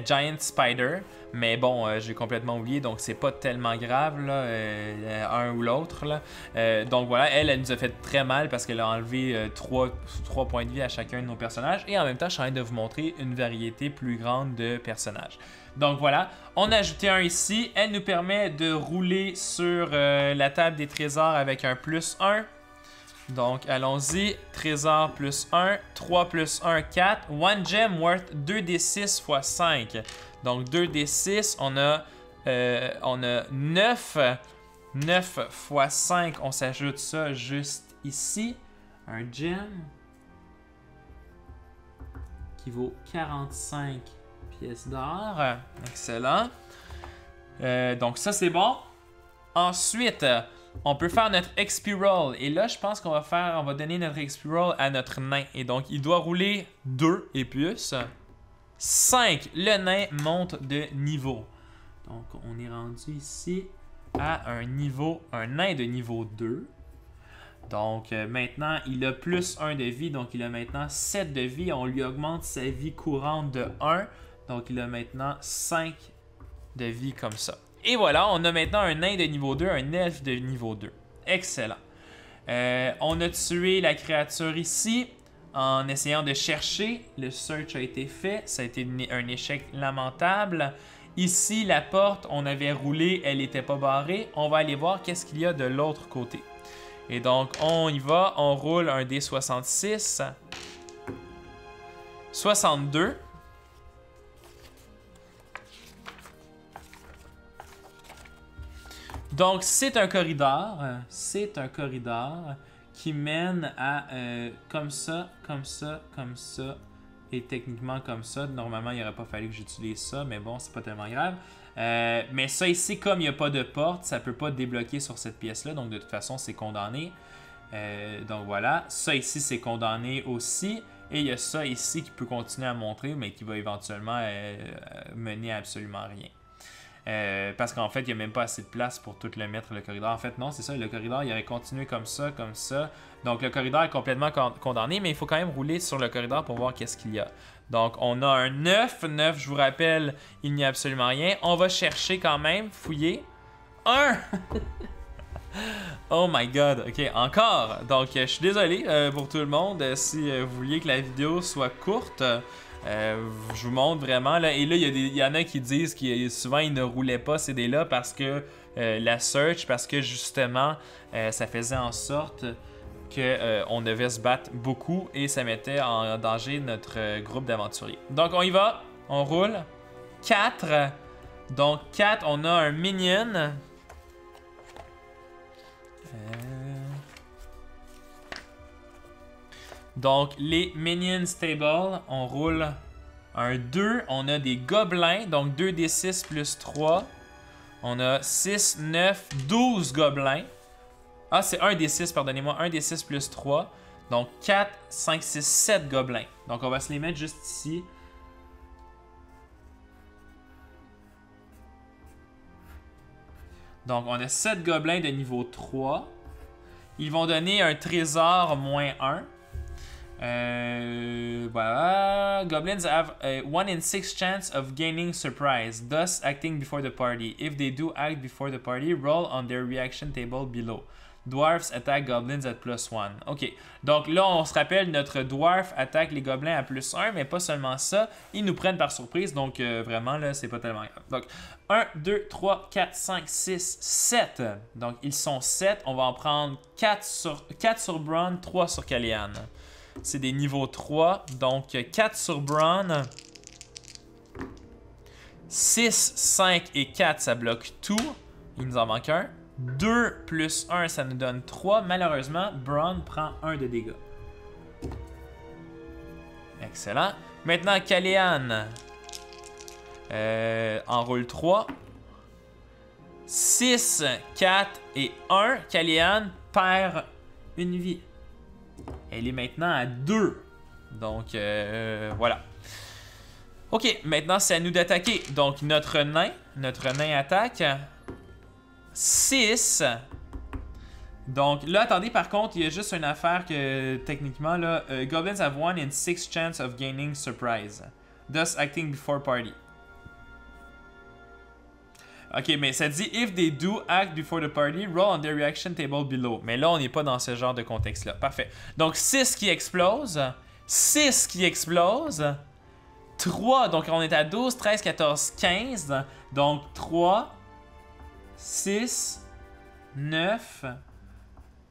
Giant Spider. Mais bon, j'ai complètement oublié, donc c'est pas tellement grave, là, un ou l'autre. Donc voilà, elle nous a fait très mal parce qu'elle a enlevé 3 points de vie à chacun de nos personnages. Et en même temps, je suis en train de vous montrer une variété plus grande de personnages. Donc voilà, on a ajouté un ici. Elle nous permet de rouler sur la table des trésors avec un plus 1. Donc, allons-y. Trésor plus 1. 3 plus 1, 4. One gem worth 2d6 x 5. Donc, 2d6. On a 9. 9 x 5. On s'ajoute ça juste ici. Un gem qui vaut 45 pièces d'or. Excellent. Donc, ça, c'est bon. Ensuite... on peut faire notre XP roll. Et là, je pense qu'on va donner notre XP roll à notre nain. Et donc, il doit rouler 2 et plus. 5. Le nain monte de niveau. Donc, on est rendu ici à un nain de niveau 2. Donc, maintenant, il a plus 1 de vie. Donc, il a maintenant 7 de vie. On lui augmente sa vie courante de 1. Donc, il a maintenant 5 de vie comme ça. Et voilà, on a maintenant un nain de niveau 2, un elfe de niveau 2. Excellent. On a tué la créature ici en essayant de chercher. Le search a été fait. Ça a été un échec lamentable. Ici, la porte, on avait roulé, elle n'était pas barrée. On va aller voir qu'est-ce qu'il y a de l'autre côté. Et donc, on y va. On roule un D66. 62. Donc, c'est un corridor. C'est un corridor qui mène à comme ça, comme ça, comme ça. Et techniquement comme ça. Normalement, il n'aurait pas fallu que j'utilise ça, mais bon, c'est pas tellement grave. Mais ça ici, comme il n'y a pas de porte, ça ne peut pas débloquer sur cette pièce-là. Donc, de toute façon, c'est condamné. Donc, voilà. Ça ici, c'est condamné aussi. Et il y a ça ici qui peut continuer à montrer, mais qui va éventuellement mener à absolument rien. Parce qu'en fait, il n'y a même pas assez de place pour tout le mettre, le corridor. En fait, non, c'est ça, le corridor, il aurait continué comme ça, comme ça. Donc, le corridor est complètement condamné, mais il faut quand même rouler sur le corridor pour voir qu'est-ce qu'il y a. Donc, on a un 9. 9, je vous rappelle, il n'y a absolument rien. On va chercher quand même, fouiller. 1! Oh my god, ok, encore. Donc, je suis désolé pour tout le monde. Si vous vouliez que la vidéo soit courte... je vous montre vraiment là. Et là, il y en a qui disent que souvent ils ne roulaient pas ces dés-là parce que la search, parce que justement ça faisait en sorte qu'on devait se battre beaucoup et ça mettait en danger notre groupe d'aventuriers. Donc on y va, on roule. 4. Donc 4, on a un minion. Donc, les Minions Table, on roule un 2. On a des gobelins, donc 2d6 plus 3. On a 6, 9, 12 gobelins. Ah, c'est 1d6, pardonnez-moi. 1d6 plus 3. Donc, 4, 5, 6, 7 gobelins. Donc, on va se les mettre juste ici. Donc, on a 7 gobelins de niveau 3. Ils vont donner un trésor moins 1. Voilà. Goblins have a 1 in 6 chance of gaining surprise, thus acting before the party. If they do act before the party, roll on their reaction table below. Dwarfs attack goblins at +1. Ok, donc là on se rappelle, notre dwarf attaque les gobelins à +1, mais pas seulement ça, ils nous prennent par surprise, donc vraiment là c'est pas tellement grave. Donc 1, 2, 3, 4, 5, 6, 7. Donc ils sont 7, on va en prendre 4 sur Braun, 3 sur Calian. C'est des niveaux 3, donc 4 sur Braun. 6, 5 et 4, ça bloque tout. Il nous en manque un. 2 plus 1, ça nous donne 3. Malheureusement, Braun prend 1 de dégâts. Excellent. Maintenant, Calian enroule 3. 6, 4 et 1. Calian perd une vie. Elle est maintenant à 2. Donc, voilà. Ok, maintenant, c'est à nous d'attaquer. Donc, notre nain attaque. 6. Donc, là, attendez, par contre, il y a juste une affaire que, techniquement, là, Goblins have 1 in 6 chance of gaining surprise. Thus acting before party. Ok, mais ça dit if they do act before the party, roll on their reaction table below. Mais là, on n'est pas dans ce genre de contexte-là. Parfait. Donc 6 qui explose. 6 qui explose. 3, donc on est à 12, 13, 14, 15. Donc 3, 6, 9,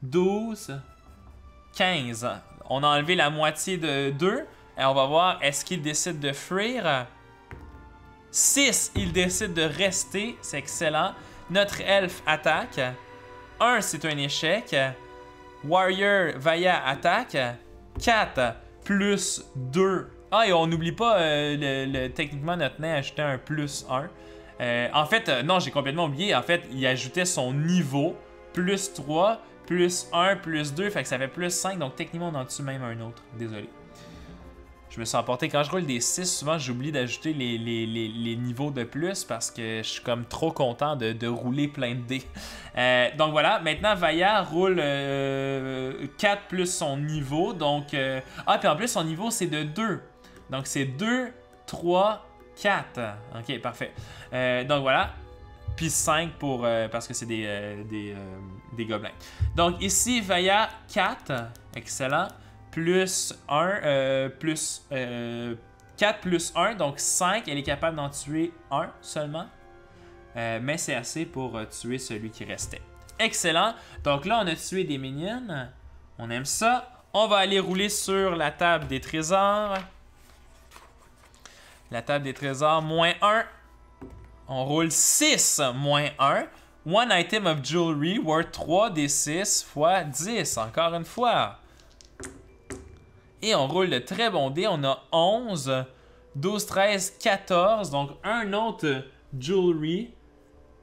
12, 15. On a enlevé la moitié de 2. Et on va voir, est-ce qu'il décide de fuir? 6, il décide de rester. C'est excellent. Notre elfe attaque. 1, c'est un échec. Warrior Vaya attaque. 4 plus 2. Ah, et on n'oublie pas, techniquement, notre nain a ajouté un plus 1. En fait, non, j'ai complètement oublié. En fait, il ajoutait son niveau. Plus 3, plus 1, plus 2. Fait que ça fait plus 5. Donc, techniquement, on en tue même un autre. Désolé. Je me suis emporté. Quand je roule des 6, souvent j'oublie d'ajouter les niveaux de plus parce que je suis comme trop content de rouler plein de dés. Donc voilà, maintenant Vaya roule 4 plus son niveau. Donc, ah, puis en plus son niveau c'est de 2. Donc c'est 2, 3, 4. Ok, parfait. Donc voilà. Puis 5 pour, parce que c'est des gobelins. Donc ici, Vaya 4. Excellent. Plus 1. 4 plus 1, donc 5. Elle est capable d'en tuer 1 seulement. Mais c'est assez pour tuer celui qui restait. Excellent. Donc là, on a tué des minions. On aime ça. On va aller rouler sur la table des trésors. La table des trésors, moins 1. On roule 6 moins 1. One item of jewelry worth 3 des 6 fois 10. Encore une fois. Et on roule de très bons dés. On a 11, 12, 13, 14. Donc un autre jewelry.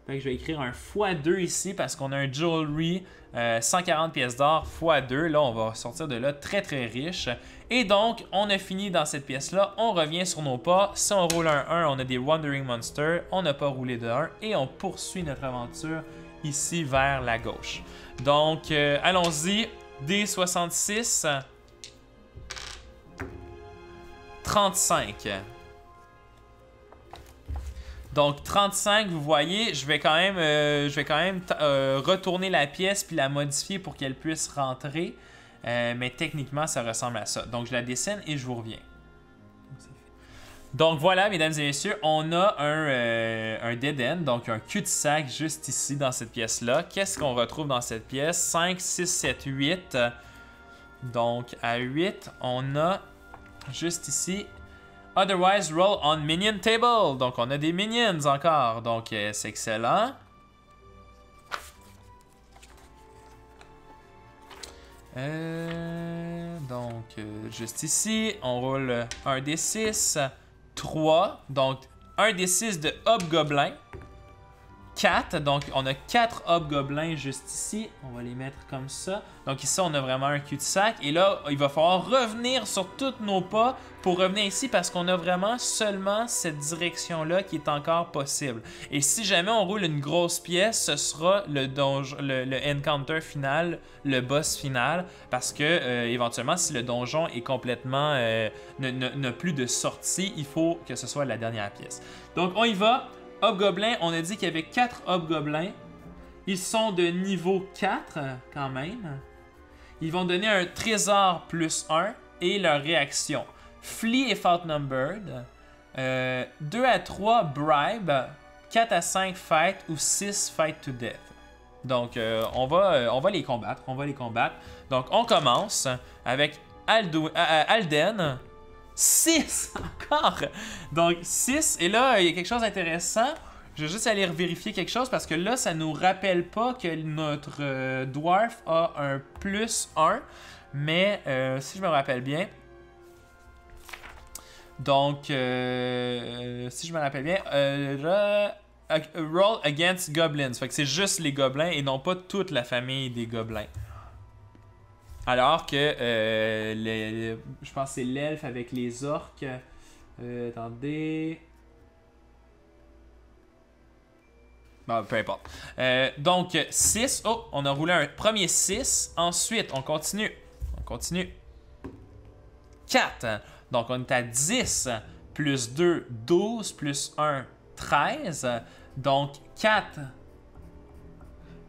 Fait que je vais écrire un x2 ici parce qu'on a un jewelry 140 pièces d'or x2. Là, on va sortir de là très très riche. Et donc, on a fini dans cette pièce-là. On revient sur nos pas. Si on roule un 1, on a des Wandering Monsters. On n'a pas roulé de 1 et on poursuit notre aventure ici vers la gauche. Donc, allons-y. D66. 35. Donc 35, vous voyez, je vais quand même retourner la pièce puis la modifier pour qu'elle puisse rentrer. Mais techniquement, ça ressemble à ça. Donc je la dessine et je vous reviens. Donc voilà, mesdames et messieurs, on a un dead end, donc un cul-de-sac juste ici dans cette pièce-là. Qu'est-ce qu'on retrouve dans cette pièce? 5, 6, 7, 8. Donc à 8, on a juste ici... Otherwise, roll on minion table. Donc, on a des minions encore. Donc, c'est excellent. Juste ici, on roule un des 6. 3. Donc, un des 6 de hobgoblin. 4. Donc, on a 4 hobgoblins juste ici. On va les mettre comme ça. Donc, ici, on a vraiment un cul-de-sac. Et là, il va falloir revenir sur tous nos pas pour revenir ici parce qu'on a vraiment seulement cette direction-là qui est encore possible. Et si jamais on roule une grosse pièce, ce sera le encounter final, le boss final. Parce que, éventuellement, si le donjon est complètement... n'a plus de sortie, il faut que ce soit la dernière pièce. Donc, on y va. Hobgoblins, on a dit qu'il y avait 4 hobgoblins. Ils sont de niveau 4 quand même. Ils vont donner un trésor plus 1 et leur réaction. Flee if outnumbered. 2 à 3 bribe. 4 à 5 fight ou 6 fight to death. Donc on va les combattre. Donc on commence avec Alden. 6 encore! Donc 6, et là, il y a quelque chose d'intéressant. Je vais juste aller vérifier quelque chose parce que là, ça nous rappelle pas que notre dwarf a un plus 1. Mais si je me rappelle bien. Donc, si je me rappelle bien, roll against goblins. Fait que c'est juste les gobelins et non pas toute la famille des gobelins. Alors que, je pense que c'est l'elfe avec les orques. Attendez. Bon, peu importe. Donc, 6. Oh, on a roulé un premier 6. Ensuite, on continue. 4. Donc, on est à 10. Plus 2, 12. Plus 1, 13. Donc, 4,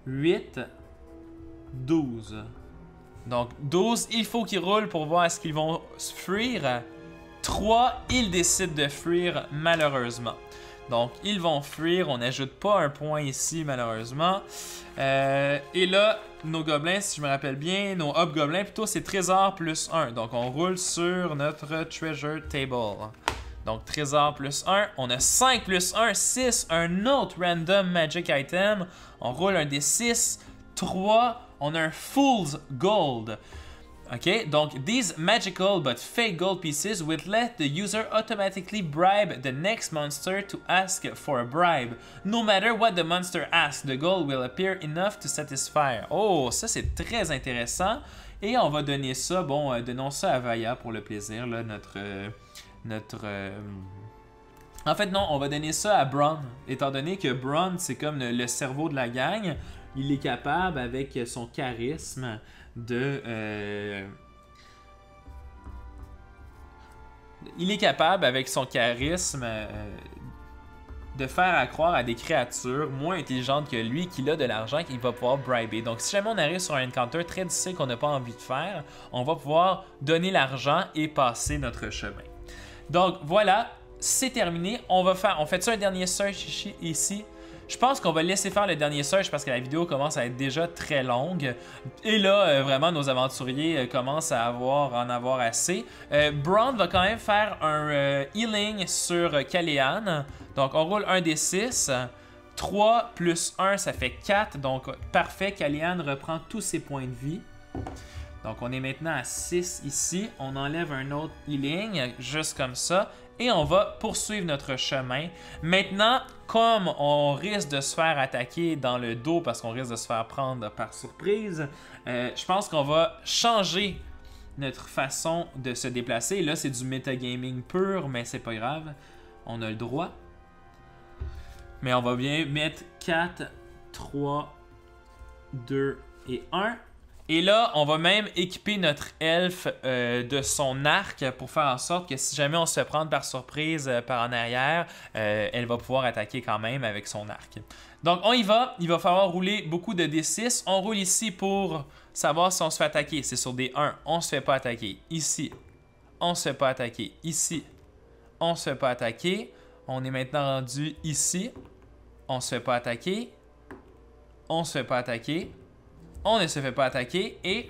8, 12. Donc, 12, il faut qu'ils roulent pour voir est-ce qu'ils vont fuir. 3, ils décident de fuir, malheureusement. Donc, ils vont fuir. On n'ajoute pas un point ici, malheureusement. Et là, nos gobelins, si je me rappelle bien, nos hobgoblins, plutôt, c'est trésor plus 1. Donc, on roule sur notre treasure table. Donc, trésor plus 1. On a 5 plus 1, 6. Un autre random magic item. On roule un des 6. 3. On a un Fool's Gold. OK? Donc, these magical but fake gold pieces will let the user automatically bribe the next monster to ask for a bribe. No matter what the monster asks, the gold will appear enough to satisfy. Oh, ça c'est très intéressant. Et on va donner ça, bon, donnons ça à Vaya pour le plaisir, là, En fait, non, on va donner ça à Bron, étant donné que Bron, c'est comme le cerveau de la gang. Il est capable, avec son charisme, il est capable, avec son charisme, de faire croire à des créatures moins intelligentes que lui qu'il a de l'argent qu'il va pouvoir briber. Donc si jamais on arrive sur un encounter très difficile qu'on n'a pas envie de faire, on va pouvoir donner l'argent et passer notre chemin. Donc voilà, c'est terminé. On fait un dernier search ici. Je pense qu'on va laisser faire le dernier search parce que la vidéo commence à être déjà très longue. Et là, vraiment, nos aventuriers commencent à en avoir assez. Braun va quand même faire un healing sur Callahan. Donc, on roule un des 6. 3 plus 1, ça fait 4. Donc, parfait. Callahan reprend tous ses points de vie. Donc, on est maintenant à 6 ici. On enlève un autre healing, juste comme ça. Et on va poursuivre notre chemin. Maintenant, comme on risque de se faire attaquer dans le dos parce qu'on risque de se faire prendre par surprise, je pense qu'on va changer notre façon de se déplacer. Là, c'est du metagaming pur, mais c'est pas grave. On a le droit. Mais on va bien mettre 4, 3, 2 et 1. Et là, on va même équiper notre elfe de son arc pour faire en sorte que si jamais on se fait prendre par surprise par en arrière, elle va pouvoir attaquer quand même avec son arc. Donc, on y va. Il va falloir rouler beaucoup de D6. On roule ici pour savoir si on se fait attaquer. C'est sur des 1. On se fait pas attaquer. Ici, on se fait pas attaquer. Ici, on se fait pas attaquer. On est maintenant rendu ici. On se fait pas attaquer. On se fait pas attaquer. On ne se fait pas attaquer et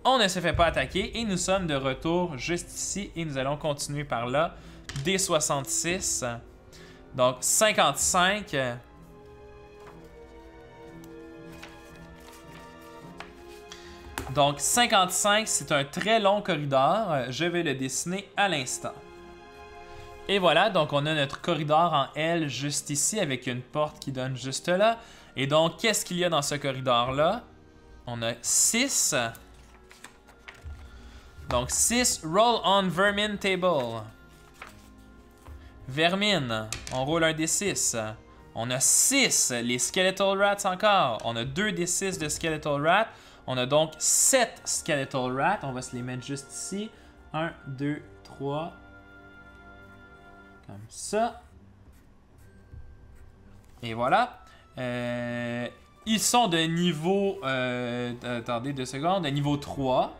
on ne se fait pas attaquer et nous sommes de retour juste ici et nous allons continuer par là. D66. Donc 55. Donc 55, c'est un très long corridor. Je vais le dessiner à l'instant. Et voilà, donc on a notre corridor en L juste ici avec une porte qui donne juste là. Et donc, qu'est-ce qu'il y a dans ce corridor-là? On a 6. Donc 6, roll on vermin table. Vermine, on roule un D6. On a 6, les skeletal rats encore. On a 2 D6 de skeletal rats. On a donc 7 skeletal rats. On va se les mettre juste ici. 1, 2, 3. Comme ça. Et voilà. Ils sont de niveau... attendez 2 secondes. De niveau 3.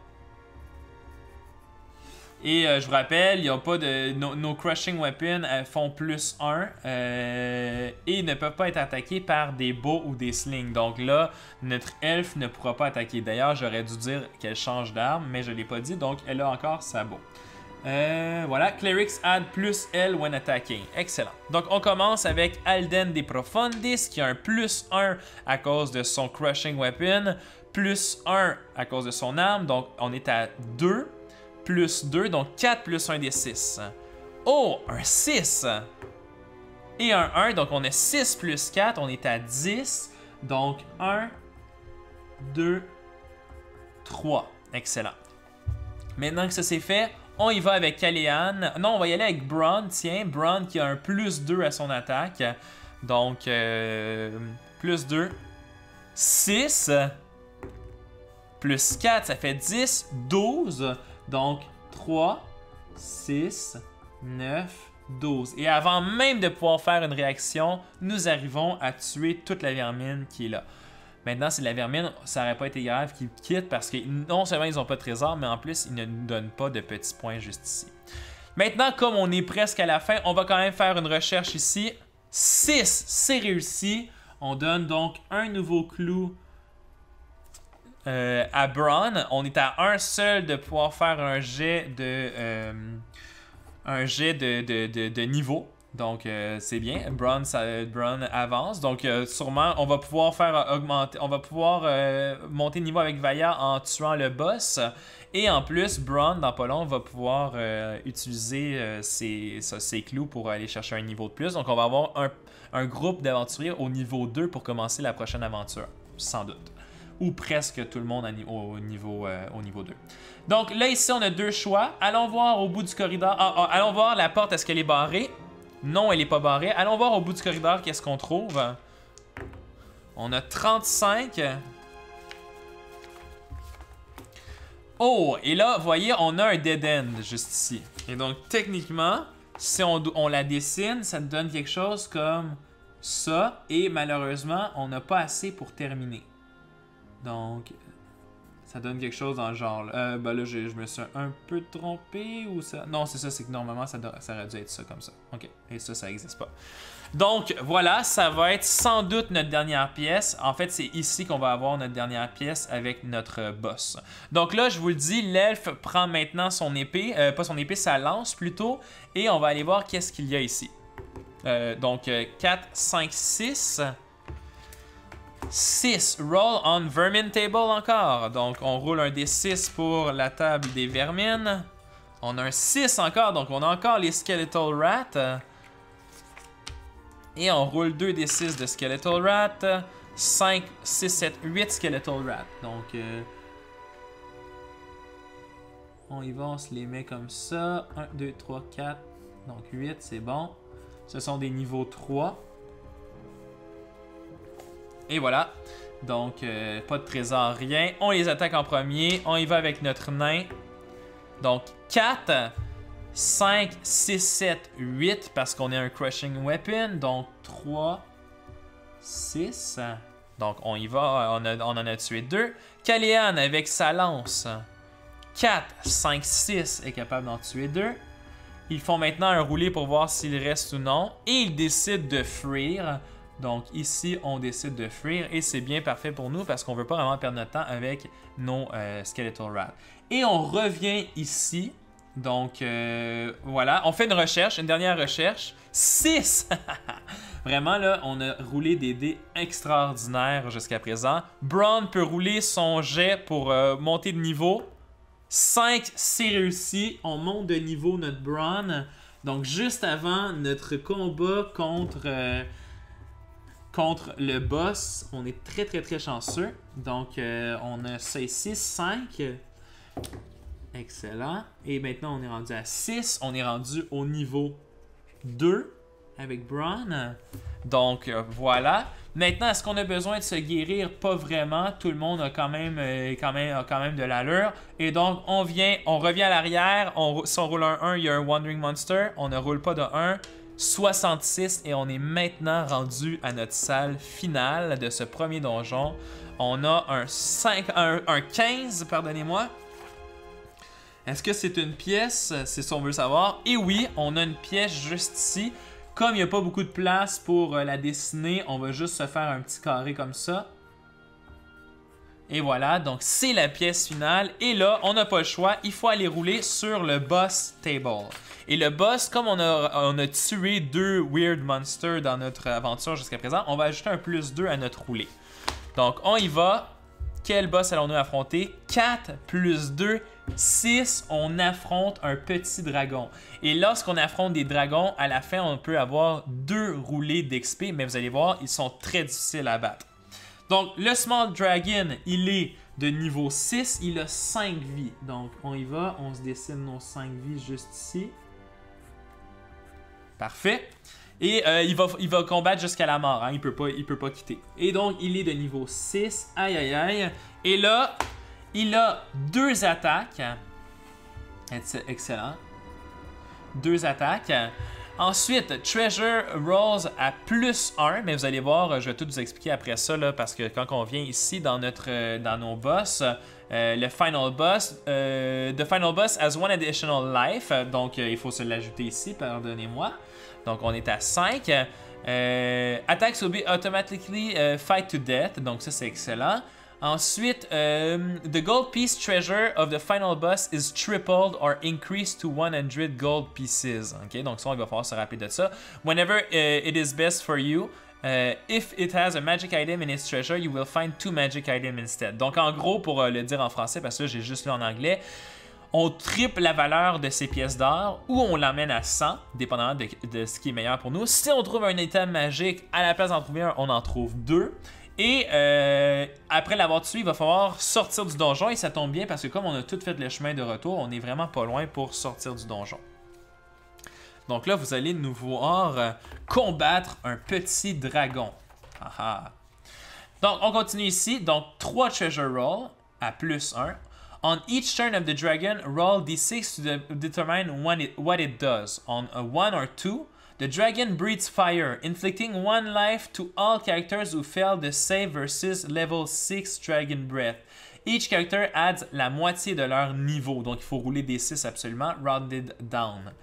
Et je vous rappelle, il n'y a pas de... Nos crushing weapons font plus 1. Et ne peuvent pas être attaqués par des bows ou des slings. Donc là, notre elfe ne pourra pas attaquer. D'ailleurs, j'aurais dû dire qu'elle change d'arme, mais je ne l'ai pas dit. Donc elle a encore sa bow. Voilà, Clerics add plus L when attacking. Excellent. Donc, on commence avec Alden de Profundis, qui a un plus 1 à cause de son Crushing Weapon, plus 1 à cause de son arme. Donc, on est à 2, plus 2, donc 4 plus 1 des 6. Oh, un 6! Et un 1, donc on a 6 plus 4, on est à 10. Donc, 1, 2, 3. Excellent. Maintenant que ça c'est fait, on y va avec Callahan. Non, on va y aller avec Braun. Tiens, Braun qui a un plus 2 à son attaque. Donc, plus 2. 6. Plus 4, ça fait 10. 12. Donc, 3, 6, 9, 12. Et avant même de pouvoir faire une réaction, nous arrivons à tuer toute la vermine qui est là. Maintenant, c'est la vermine, ça n'aurait pas été grave qu'ils quittent parce que non seulement ils n'ont pas de trésor, mais en plus, ils ne nous donnent pas de petits points juste ici. Maintenant, comme on est presque à la fin, on va quand même faire une recherche ici. 6, c'est réussi. On donne donc un nouveau clou à Braun. On est à un seul de pouvoir faire un jet de niveau. Donc, c'est bien. Braun avance. Donc, sûrement, on va pouvoir faire augmenter... On va pouvoir monter de niveau avec Vaya en tuant le boss. Et en plus, Braun, dans pas long, va pouvoir utiliser ses clous pour aller chercher un niveau de plus. Donc, on va avoir un groupe d'aventuriers au niveau 2 pour commencer la prochaine aventure. Sans doute. Ou presque tout le monde au niveau 2. Donc, là, ici, on a deux choix. Allons voir au bout du corridor. Allons voir la porte, est-ce qu'elle est barrée? Non, elle n'est pas barrée. Allons voir au bout du corridor qu'est-ce qu'on trouve. On a 35. Oh! Et là, vous voyez, on a un dead end juste ici. Et donc, techniquement, si on la dessine, ça te donne quelque chose comme ça. Et malheureusement, on n'a pas assez pour terminer. Donc, ça donne quelque chose dans le genre. Ben là, je me suis un peu trompé ou ça. Non, c'est ça, c'est que normalement, ça aurait dû être ça comme ça. OK. Et ça n'existe pas. Donc, voilà, ça va être sans doute notre dernière pièce. En fait, c'est ici qu'on va avoir notre dernière pièce avec notre boss. Donc là, je vous le dis, l'elfe prend maintenant son épée. Pas son épée, sa lance plutôt. Et on va aller voir qu'est-ce qu'il y a ici. Donc, 4, 5, 6. 6. Roll on vermin table encore. Donc, on roule un D6 pour la table des vermines. On a un 6 encore, donc on a encore les skeletal rats. Et on roule 2 D6 de skeletal rat. 5, 6, 7, 8 skeletal rats. Donc, on y va, on se les met comme ça. 1, 2, 3, 4. Donc, 8, c'est bon. Ce sont des niveaux 3. Et voilà. Donc, pas de trésor, rien. On les attaque en premier. On y va avec notre nain. Donc, 4, 5, 6, 7, 8, parce qu'on est un crushing weapon. Donc, 3, 6. Donc, on y va. On en a tué 2. Caléane, avec sa lance. 4, 5, 6 est capable d'en tuer 2. Ils font maintenant un roulé pour voir s'il reste ou non. Et ils décident de fuir. Donc ici, on décide de fuir et c'est bien parfait pour nous parce qu'on ne veut pas vraiment perdre notre temps avec nos skeletal rats. Et on revient ici. Donc voilà, on fait une recherche, une dernière recherche. 6! Vraiment là, on a roulé des dés extraordinaires jusqu'à présent. Braun peut rouler son jet pour monter de niveau. 5, c'est réussi. On monte de niveau notre Braun. Donc juste avant notre combat contre le boss, on est très très très chanceux. Donc on a ça ici, 5. Excellent. Et maintenant on est rendu à 6. On est rendu au niveau 2 avec Braun. Donc voilà. Maintenant, est-ce qu'on a besoin de se guérir? Pas vraiment. Tout le monde a quand même de l'allure. Et donc, on revient à l'arrière. Si on roule un 1, il y a un Wandering Monster. On ne roule pas de 1. 66 et on est maintenant rendu à notre salle finale de ce premier donjon. On a un 15, pardonnez-moi. Est-ce que c'est une pièce? C'est ce qu'on veut savoir. Et oui, on a une pièce juste ici. Comme il n'y a pas beaucoup de place pour la dessiner, on va juste se faire un petit carré comme ça. Et voilà, donc c'est la pièce finale. Et là, on n'a pas le choix, il faut aller rouler sur le boss table. Et le boss, comme on a tué 2 weird monsters dans notre aventure jusqu'à présent, on va ajouter un plus 2 à notre roulé. Donc on y va. Quel boss allons-nous affronter? 4 plus 2, 6. On affronte un petit dragon. Et lorsqu'on affronte des dragons, à la fin, on peut avoir 2 roulés d'XP, mais vous allez voir, ils sont très difficiles à battre. Donc, le Small Dragon, il est de niveau 6, il a 5 vies. Donc, on y va, on se dessine nos 5 vies juste ici. Parfait. Et il va combattre jusqu'à la mort, hein? Il peut pas quitter. Et donc, il est de niveau 6, aïe aïe aïe. Et là, il a 2 attaques. Excellent. 2 attaques. Ensuite, Treasure Rolls à plus 1, mais vous allez voir, je vais tout vous expliquer après ça, là, parce que quand on vient ici dans nos boss, le Final Boss, the Final Boss has 1 additional life, donc il faut se l'ajouter ici, pardonnez-moi. Donc on est à 5. Attacks will be automatically fight to death, donc ça c'est excellent. Ensuite, the gold piece treasure of the final boss is tripled or increased to 100 gold pieces. Ok, donc ça, il va falloir se rappeler de ça. Whenever it is best for you, if it has a magic item in its treasure, you will find 2 magic items instead. Donc en gros, pour le dire en français, parce que j'ai juste lu en anglais, on triple la valeur de ces pièces d'or ou on l'emmène à 100, dépendamment de ce qui est meilleur pour nous. Si on trouve un item magique, à la place d'en trouver un, on en trouve 2. Et après l'avoir tué, il va falloir sortir du donjon et ça tombe bien parce que comme on a tout fait le chemin de retour, on est vraiment pas loin pour sortir du donjon. Donc là, vous allez nous voir combattre un petit dragon. Donc on continue ici. Donc 3 treasure rolls à plus 1. On each turn of the dragon, roll d6 to determine what it does. On a 1 or 2, the dragon breathes fire, inflicting 1 life to all characters who fail the save versus level 6 dragon breath. Each character adds la moitié de leur niveau, donc il faut rouler des 6 absolument, rounded down.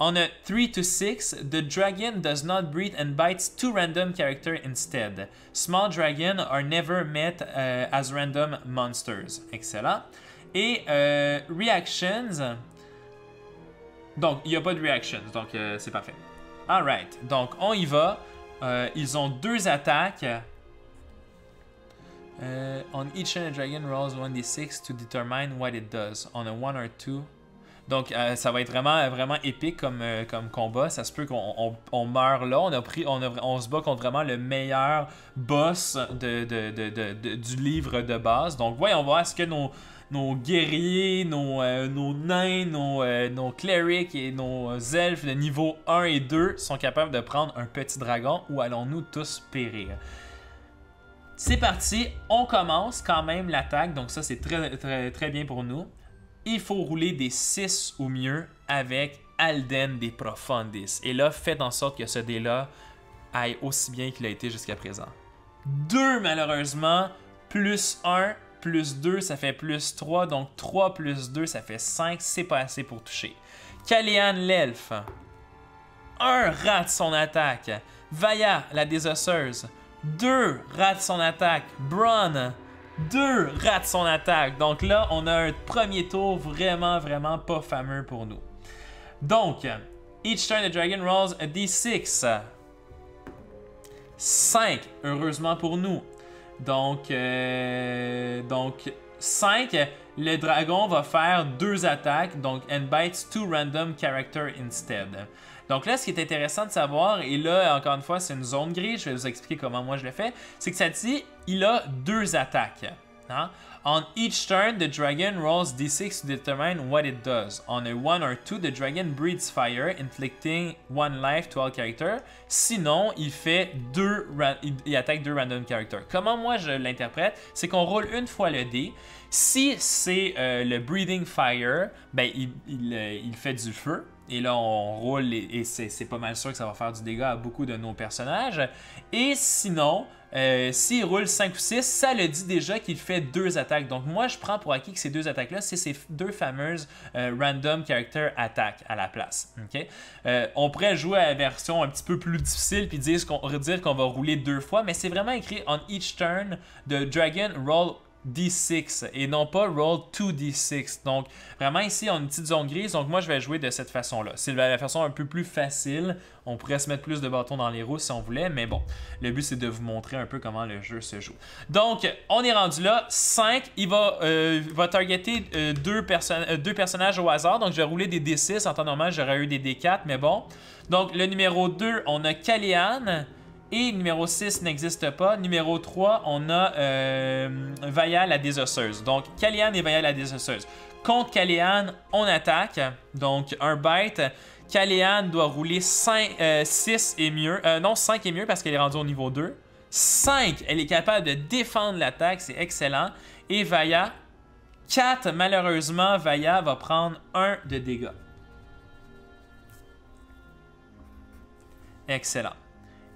On a 3 to 6, the dragon does not breathe and bites 2 random characters instead. Small dragons are never met as random monsters. Excellent. Et reactions. Donc, il n'y a pas de reactions, donc c'est parfait. Alright, donc on y va. Ils ont 2 attaques. On each turn, a dragon rolls 1d6 to determine what it does. On a 1 or 2. Donc, ça va être vraiment épique comme combat. Ça se peut qu'on meurt là. On se bat contre vraiment le meilleur boss du livre de base. Donc, voyons voir est-ce que nos guerriers, nos nains, nos clerics et nos elfes de niveau 1 et 2 sont capables de prendre un petit dragon ou allons-nous tous périr? C'est parti, on commence quand même l'attaque, donc ça c'est très bien pour nous. Il faut rouler des 6 ou mieux avec Alden des Profundis. Et là, faites en sorte que ce dé-là aille aussi bien qu'il a été jusqu'à présent. 2 malheureusement, plus 1, plus 2, ça fait plus 3, donc 3 plus 2, ça fait 5, c'est pas assez pour toucher. Kalian l'elfe, 1 rate son attaque. Vaya la désosseuse, 2 rate son attaque. Bronn, 2 rate son attaque. Donc là, on a un premier tour vraiment pas fameux pour nous. Donc, each turn the dragon rolls a d6. 5, heureusement pour nous. Donc 5, le dragon va faire 2 attaques, donc and bites 2 random characters instead. Donc là, ce qui est intéressant de savoir, et là, encore une fois, c'est une zone grise, je vais vous expliquer comment moi je le fais, c'est que ça dit, il a 2 attaques. Hein? On each turn, the dragon rolls d6 to determine what it does. On a 1 or 2, the dragon breathes fire, inflicting 1 life to all characters. Sinon, il attaque 2 random characters. Comment moi je l'interprète, c'est qu'on roule une fois le dé. Si c'est le breathing fire, ben il fait du feu. Et là, on roule et c'est pas mal sûr que ça va faire du dégât à beaucoup de nos personnages. Et sinon, s'il roule 5 ou 6, ça le dit déjà qu'il fait 2 attaques. Donc moi, je prends pour acquis que ces 2 attaques-là, c'est ces 2 fameuses Random Character Attack à la place. Okay? On pourrait jouer à la version un petit peu plus difficile puis dire qu'on va rouler 2 fois, mais c'est vraiment écrit « On each turn, the dragon roll D6 et non pas roll 2d6. Donc vraiment ici on a une petite zone grise, donc moi je vais jouer de cette façon là. C'est la façon un peu plus facile, on pourrait se mettre plus de bâtons dans les roues si on voulait, mais bon, le but c'est de vous montrer un peu comment le jeu se joue. Donc on est rendu là, 5, il va targeter 2 personnages au hasard, donc je vais rouler des D6, en temps normal j'aurais eu des D4, mais bon. Donc le numéro 2, on a Kalian. Et numéro 6 n'existe pas. Numéro 3, on a Vaya la désosseuse. Donc, Kalian et Vaya la désosseuse. Contre Kalian, on attaque. Donc, un bite. Kalian doit rouler 6 et mieux. Non, 5 et mieux parce qu'elle est rendue au niveau 2. 5, elle est capable de défendre l'attaque. C'est excellent. Et Vaya, 4, malheureusement, Vaya va prendre 1 de dégâts. Excellent.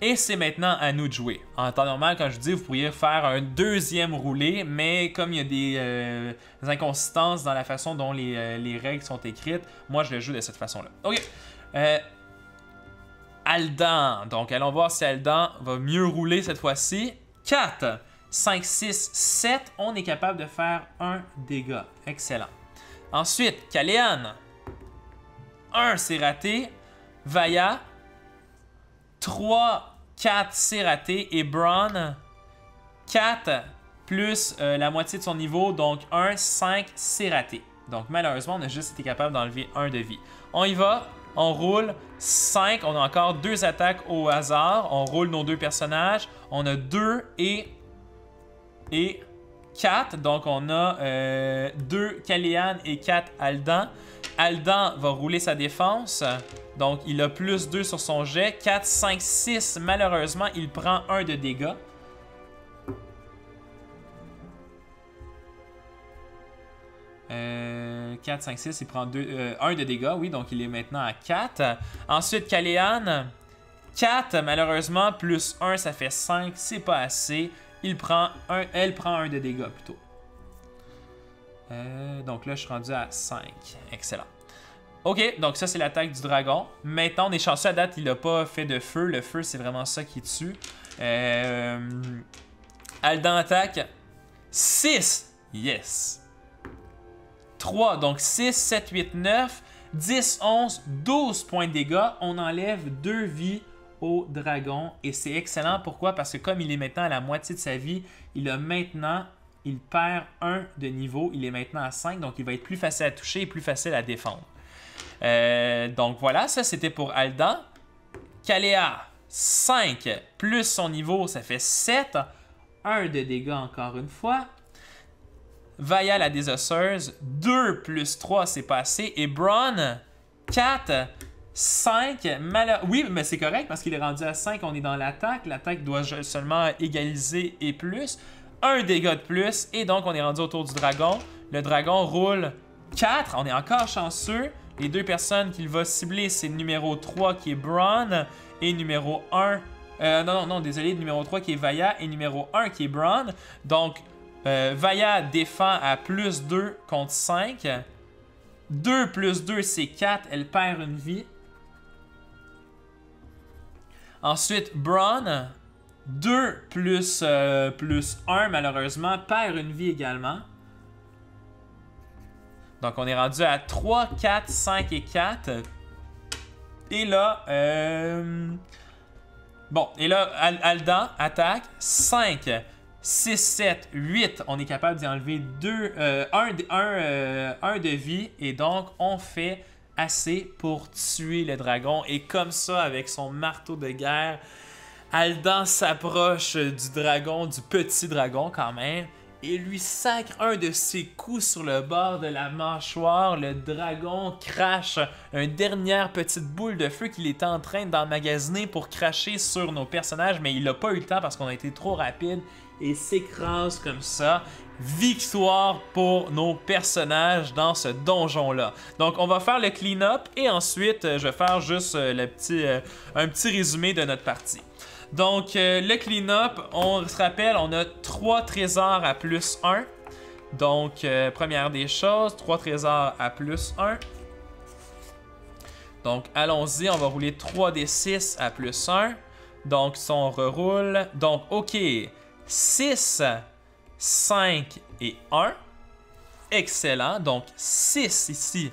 Et c'est maintenant à nous de jouer. En temps normal, quand je dis, vous pourriez faire un deuxième roulé, mais comme il y a des inconsistances dans la façon dont les règles sont écrites, moi je le joue de cette façon-là. Ok. Aldan. Donc allons voir si Aldan va mieux rouler cette fois-ci. 4, 5, 6, 7. On est capable de faire un dégât. Excellent. Ensuite, Kalian. 1, c'est raté. Vaya. 3, 4, c'est raté. Et Bronn, 4 plus la moitié de son niveau, donc 1, 5, c'est raté. Donc malheureusement, on a juste été capable d'enlever 1 de vie. On y va, on roule 5, on a encore 2 attaques au hasard. On roule nos 2 personnages. On a 2 et 4. Donc on a 2 Kalian et 4 Aldan. Aldan va rouler sa défense. Donc, il a plus 2 sur son jet. 4, 5, 6. Malheureusement, il prend 1 de dégâts. 4, 5, 6, il prend 1 de dégâts, oui, donc il est maintenant à 4. Ensuite, Caléane, 4, malheureusement, plus 1, ça fait 5, c'est pas assez. Elle prend 1 de dégâts plutôt. Donc là, je suis rendu à 5. Excellent. Ok, donc ça, c'est l'attaque du dragon. Maintenant, on est chanceux à date, il n'a pas fait de feu. Le feu, c'est vraiment ça qui tue. Aldan attaque. 6. Yes. 3, donc 6, 7, 8, 9, 10, 11, 12 points de dégâts. On enlève 2 vies au dragon. Et c'est excellent. Pourquoi? Parce que comme il est maintenant à la moitié de sa vie, il perd 1 de niveau. Il est maintenant à 5, donc il va être plus facile à toucher et plus facile à défendre. Donc voilà, ça c'était pour Aldan. Kaléa, 5 plus son niveau, ça fait 7. 1 de dégâts encore une fois. Vaya la désosseuse, 2 plus 3, c'est pas assez. Et Braun, 4, 5. Oui, mais c'est correct parce qu'il est rendu à 5, on est dans l'attaque. L'attaque doit seulement égaliser et plus. 1 dégât de plus, et donc on est rendu autour du dragon. Le dragon roule 4, on est encore chanceux. Les 2 personnes qu'il va cibler, c'est numéro 3 qui est Braun et numéro 1... non, désolé, numéro 3 qui est Vaya et numéro 1 qui est Braun. Donc, Vaya défend à plus 2 contre 5. 2 plus 2, c'est 4. Elle perd une vie. Ensuite, Braun, 2 plus 1, malheureusement, perd une vie également. Donc, on est rendu à 3, 4, 5 et 4. Et là, Aldan attaque. 5, 6, 7, 8. On est capable d'y enlever 1 de vie. Et donc, on fait assez pour tuer le dragon. Et comme ça, avec son marteau de guerre, Aldan s'approche du dragon, du petit dragon quand même. Et lui sacre un de ses coups sur le bord de la mâchoire. Le dragon crache une dernière petite boule de feu qu'il était en train d'emmagasiner pour cracher sur nos personnages, mais il n'a pas eu le temps parce qu'on a été trop rapide et s'écrase comme ça. Victoire pour nos personnages dans ce donjon-là. Donc, on va faire le clean-up et ensuite, je vais faire juste un petit résumé de notre partie. Donc, le clean-up, on se rappelle, on a 3 trésors à plus 1. Donc, première des choses, 3 trésors à plus 1. Donc, allons-y, on va rouler 3 des 6 à plus 1. Donc, ça, on reroule. Donc, OK, 6, 5 et 1. Excellent. Donc, 6 ici,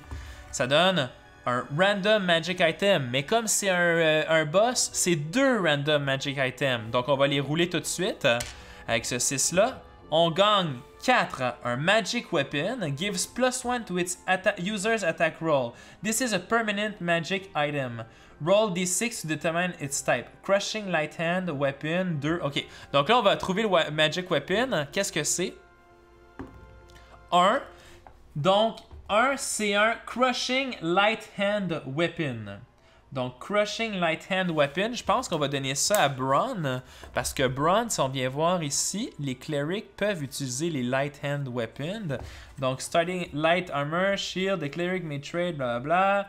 ça donne un random magic item, mais comme c'est un boss, c'est 2 random magic items. Donc on va les rouler tout de suite avec ce 6-là. On gagne 4, un magic weapon, gives +1 to its user's attack roll. This is a permanent magic item. Roll d6 to determine its type. Crushing light hand weapon 2. Ok, donc là on va trouver le magic weapon. Qu'est-ce que c'est? 1. Donc 1, c'est un Crushing Light Hand Weapon. Donc, Crushing Light Hand Weapon, je pense qu'on va donner ça à Braun. Parce que Braun, si on vient voir ici, les clerics peuvent utiliser les Light Hand Weapons. Donc, Starting Light Armor, Shield, the cleric may trade, blablabla.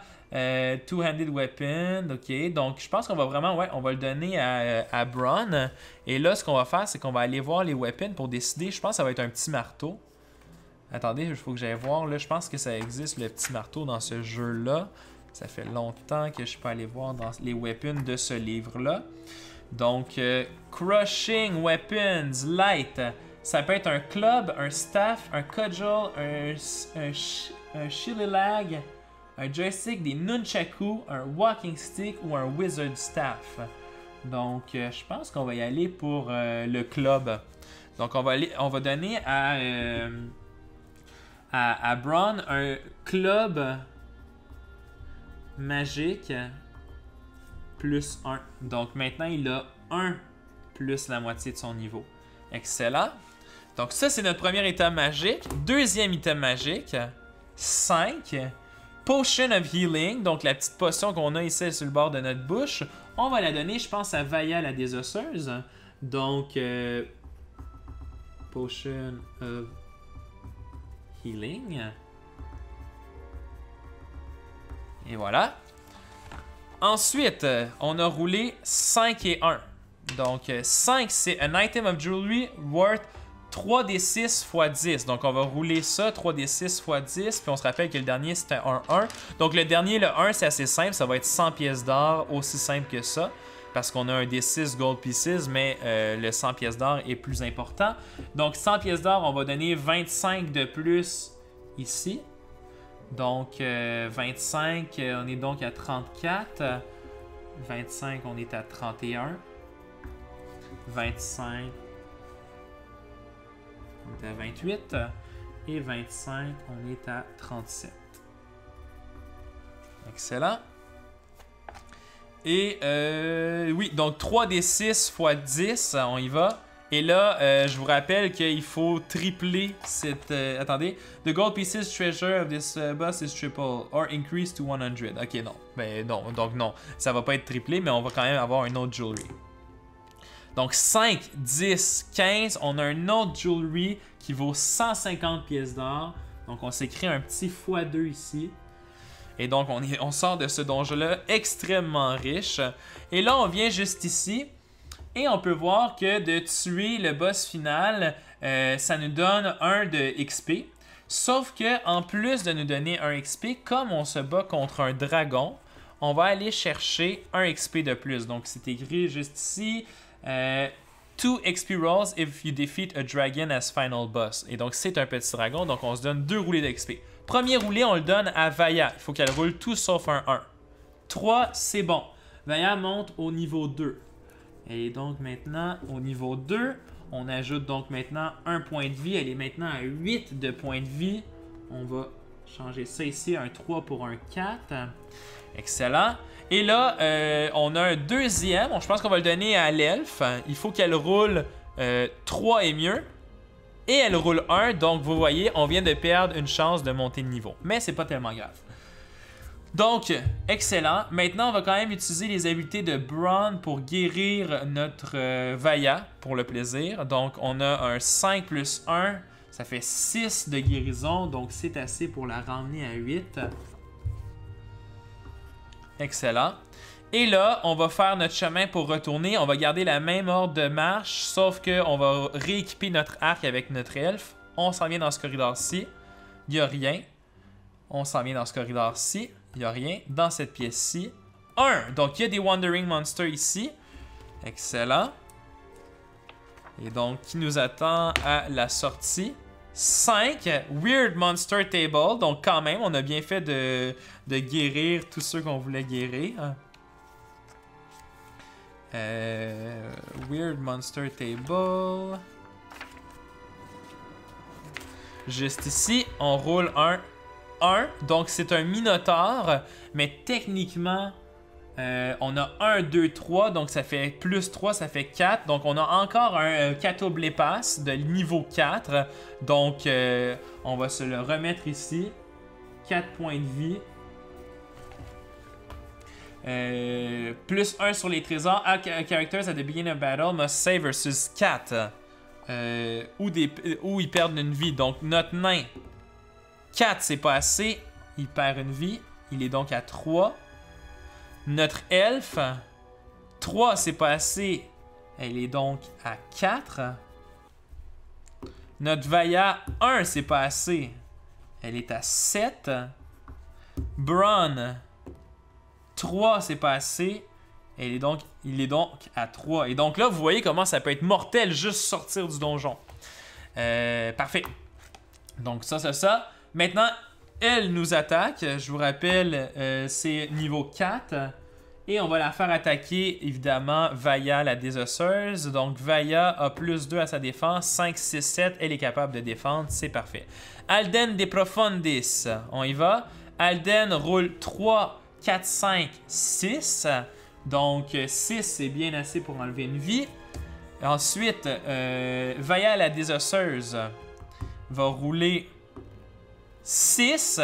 Two-handed weapon, ok. Donc, je pense qu'on va vraiment, on va le donner à Braun. Et là, ce qu'on va faire, c'est qu'on va aller voir les weapons pour décider. Je pense que ça va être un petit marteau. Attendez, il faut que j'aille voir. Là, je pense que ça existe, le petit marteau, dans ce jeu-là. Ça fait longtemps que je peux aller voir dans les weapons de ce livre-là. Donc, Crushing Weapons Light. Ça peut être un club, un staff, un cudgel, un shillilag, un joystick, des nunchaku, un walking stick ou un wizard staff. Donc, je pense qu'on va y aller pour le club. Donc, on va donner à Braun un club magique plus 1. Donc maintenant, il a 1 plus la moitié de son niveau. Excellent. Donc ça, c'est notre premier item magique. Deuxième item magique, 5. Potion of Healing, donc la petite potion qu'on a ici sur le bord de notre bouche. On va la donner, je pense, à Vaya la désosseuse. Donc, Potion of Healing. Et voilà. Ensuite, on a roulé 5 et 1. Donc, 5, c'est un item of jewelry worth 3d6 x 10. Donc, on va rouler ça, 3d6 x 10. Puis, on se rappelle que le dernier, c'était un 1. Donc, le dernier, le 1, c'est assez simple. Ça va être 100 pièces d'or, aussi simple que ça. Parce qu'on a un d6 gold pieces, mais le 100 pièces d'or est plus important. Donc, 100 pièces d'or, on va donner 25 de plus ici. Donc, 25, on est donc à 34. 25, on est à 31. 25, on est à 28. Et 25, on est à 37. Excellent. Et oui, donc 3d6 x 10, on y va. Et là, je vous rappelle qu'il faut tripler cette... attendez. The gold pieces treasure of this boss is triple or increase to 100. Ok, non. Ben non, donc non. Ça va pas être triplé, mais on va quand même avoir un autre jewelry. Donc 5, 10, 15, on a un autre jewelry qui vaut 150 pièces d'or. Donc on s'écrit un petit x2 ici. Et donc on sort de ce donjon-là extrêmement riche. Et là, on vient juste ici. Et on peut voir que de tuer le boss final, ça nous donne 1 de XP. Sauf que en plus de nous donner 1 XP, comme on se bat contre un dragon, on va aller chercher 1 XP de plus. Donc c'est écrit juste ici, 2 XP rolls if you defeat a dragon as final boss. Et donc c'est un petit dragon, donc on se donne 2 roulés d'XP. Premier roulé, on le donne à Vaia. Il faut qu'elle roule tout sauf un 1. 3, c'est bon. Vaia monte au niveau 2. Et donc maintenant, au niveau 2, on ajoute donc maintenant 1 point de vie. Elle est maintenant à 8 de points de vie. On va changer ça ici, un 3 pour un 4. Excellent. Et là, on a un deuxième. Je pense qu'on va le donner à l'elfe. Il faut qu'elle roule 3 et mieux. Et elle roule 1. Donc, vous voyez, on vient de perdre une chance de monter de niveau. Mais c'est pas tellement grave. Donc, excellent. Maintenant, on va quand même utiliser les habiletés de Braun pour guérir notre Vaia, pour le plaisir. Donc, on a un 5 plus 1, ça fait 6 de guérison. Donc, c'est assez pour la ramener à 8. Excellent. Et là, on va faire notre chemin pour retourner. On va garder la même ordre de marche, sauf qu'on va rééquiper notre arc avec notre elfe. On s'en vient dans ce corridor-ci. Il n'y a rien. On s'en vient dans ce corridor-ci. Il n'y a rien. Dans cette pièce-ci, 1. Donc, il y a des Wandering Monsters ici. Excellent. Et donc, qui nous attend à la sortie? 5. Weird Monster Table. Donc, quand même, on a bien fait de guérir tous ceux qu'on voulait guérir. Weird Monster Table. Juste ici, on roule un 1. Donc, c'est un Minotaure. Mais techniquement, on a 1, 2, 3. Donc, ça fait plus 3, ça fait 4. Donc, on a encore un Catoblepas de niveau 4. Donc, on va se le remettre ici. 4 points de vie. Plus 1 sur les trésors. Characters at the beginning of battle must save versus 4. Où ils perdent une vie. Donc, notre nain, 4, c'est pas assez. Il perd une vie. Il est donc à 3. Notre elfe, 3, c'est pas assez. Elle est donc à 4. Notre Vaia, 1, c'est pas assez. Elle est à 7. Braun, 3, c'est pas assez. Il est donc à 3. Et donc là, vous voyez comment ça peut être mortel juste sortir du donjon. Parfait. Donc ça. Maintenant, elle nous attaque. Je vous rappelle, c'est niveau 4. Et on va la faire attaquer, évidemment, Vaia, la désosseuse. Donc, Vaia a plus 2 à sa défense. 5, 6, 7. Elle est capable de défendre. C'est parfait. Alden de Profundis. On y va. Alden roule 3, 4, 5, 6. Donc, 6, c'est bien assez pour enlever une vie. Ensuite, Vaia, la désosseuse, va rouler 6.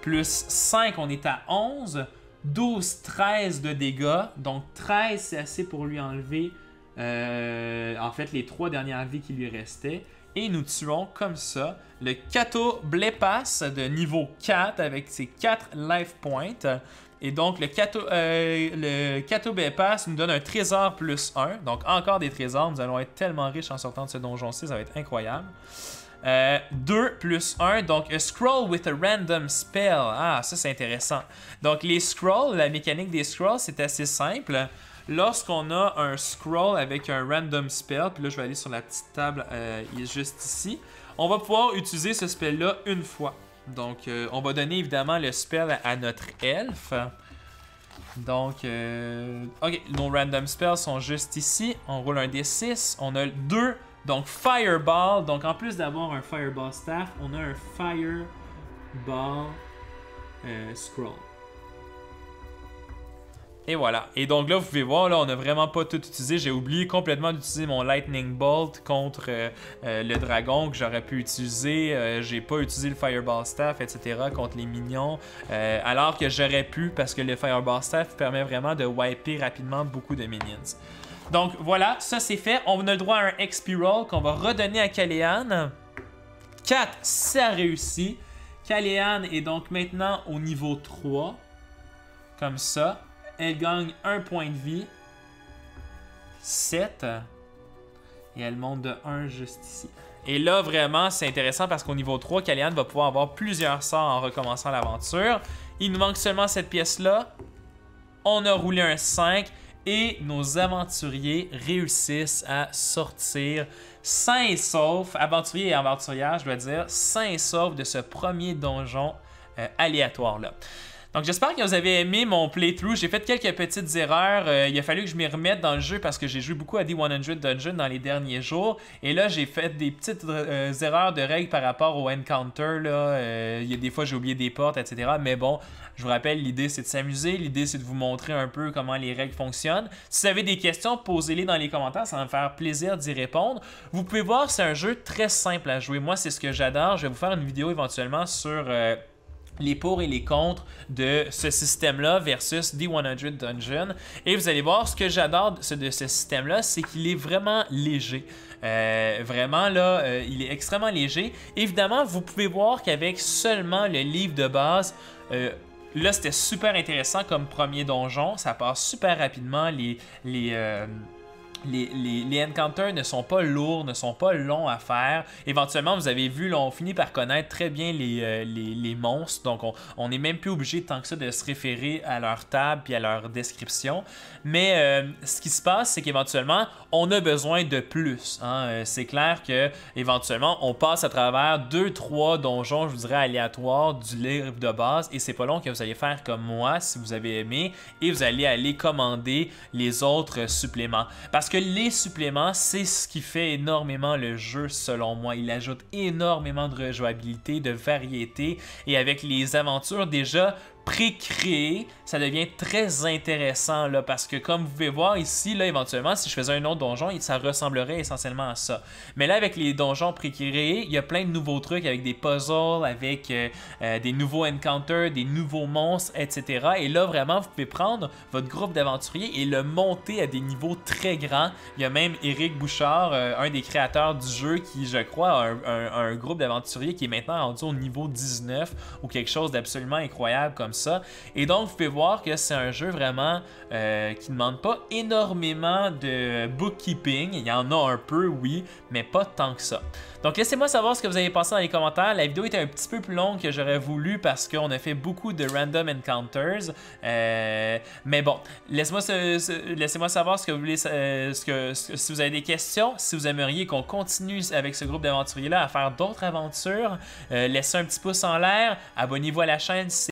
Plus 5, on est à 11. 12, 13 de dégâts. Donc, 13, c'est assez pour lui enlever, en fait, les 3 dernières vies qui lui restaient. Et nous tuons comme ça le Kato Blepas de niveau 4 avec ses 4 life points. Et donc, le Kato Blepas nous donne un trésor plus 1. Donc, encore des trésors. Nous allons être tellement riches en sortant de ce donjon-ci. Ça va être incroyable. 2 plus 1, donc a scroll with a random spell. Ah, ça c'est intéressant. Donc les scrolls, la mécanique des scrolls, c'est assez simple. Lorsqu'on a un scroll avec un random spell, puis là je vais aller sur la petite table juste ici, on va pouvoir utiliser ce spell-là une fois. Donc on va donner évidemment le spell à notre elfe. Donc, ok, nos random spells sont juste ici. On roule un D6, on a 2. Donc, Fireball. Donc, en plus d'avoir un Fireball Staff, on a un Fireball Scroll. Et voilà. Et donc là, vous pouvez voir, là, on n'a vraiment pas tout utilisé. J'ai oublié complètement d'utiliser mon Lightning Bolt contre le dragon que j'aurais pu utiliser. J'ai pas utilisé le Fireball Staff, etc. contre les minions. Alors que j'aurais pu, parce que le Fireball Staff permet vraiment de wiper rapidement beaucoup de minions. Donc voilà, ça c'est fait. On a le droit à un XP roll qu'on va redonner à Caléane. 4, ça réussit. Caléane est donc maintenant au niveau 3. Comme ça. Elle gagne 1 point de vie. 7. Et elle monte de 1 juste ici. Et là, vraiment, c'est intéressant parce qu'au niveau 3, Caléane va pouvoir avoir plusieurs sorts en recommençant l'aventure. Il nous manque seulement cette pièce-là. On a roulé un 5. Et nos aventuriers réussissent à sortir sains et saufs, aventuriers et aventurières, je dois dire, sains et saufs de ce premier donjon aléatoire-là. Donc j'espère que vous avez aimé mon playthrough. J'ai fait quelques petites erreurs. Il a fallu que je m'y remette dans le jeu parce que j'ai joué beaucoup à D100 Dungeon dans les derniers jours. Et là, j'ai fait des petites erreurs de règles par rapport au encounter. Il y a des fois, j'ai oublié des portes, etc. Mais bon, je vous rappelle, l'idée, c'est de s'amuser. L'idée, c'est de vous montrer un peu comment les règles fonctionnent. Si vous avez des questions, posez-les dans les commentaires. Ça va me faire plaisir d'y répondre. Vous pouvez voir, c'est un jeu très simple à jouer. Moi, c'est ce que j'adore. Je vais vous faire une vidéo éventuellement sur... les pour et les contre de ce système-là versus D100 Dungeon. Et vous allez voir, ce que j'adore de ce système-là, c'est qu'il est vraiment léger. Vraiment, là, il est extrêmement léger. Évidemment, vous pouvez voir qu'avec seulement le livre de base, là, c'était super intéressant comme premier donjon. Ça passe super rapidement. Les encounters ne sont pas lourds, ne sont pas longs à faire. Éventuellement, vous avez vu, là, on finit par connaître très bien les monstres. Donc, on n'est même plus obligé tant que ça de se référer à leur table et à leur description. Mais ce qui se passe, c'est qu'éventuellement, on a besoin de plus. Hein? C'est clair que éventuellement, on passe à travers 2-3 donjons, je vous dirais, aléatoires du livre de base. Et c'est pas long que vous allez faire comme moi, si vous avez aimé. Et vous allez aller commander les autres suppléments. Parce que les suppléments, c'est ce qui fait énormément le jeu selon moi. Il ajoute énormément de rejouabilité, de variété et avec les aventures déjà pré-créé, ça devient très intéressant là, parce que comme vous pouvez voir ici, là, éventuellement, si je faisais un autre donjon, ça ressemblerait essentiellement à ça. Mais là, avec les donjons pré-créés, il y a plein de nouveaux trucs avec des puzzles, avec des nouveaux encounters, des nouveaux monstres, etc. Et là, vraiment, vous pouvez prendre votre groupe d'aventuriers et le monter à des niveaux très grands. Il y a même Éric Bouchard, un des créateurs du jeu, qui, je crois, a un groupe d'aventuriers qui est maintenant rendu au niveau 19 ou quelque chose d'absolument incroyable comme ça. Et donc, vous pouvez voir que c'est un jeu vraiment qui ne demande pas énormément de bookkeeping. Il y en a un peu, oui, mais pas tant que ça. Donc, laissez-moi savoir ce que vous avez pensé dans les commentaires. La vidéo était un petit peu plus longue que j'aurais voulu parce qu'on a fait beaucoup de random encounters. Mais bon, laissez-moi savoir ce que vous voulez, si vous avez des questions, si vous aimeriez qu'on continue avec ce groupe d'aventuriers-là à faire d'autres aventures. Laissez un petit pouce en l'air, abonnez-vous à la chaîne si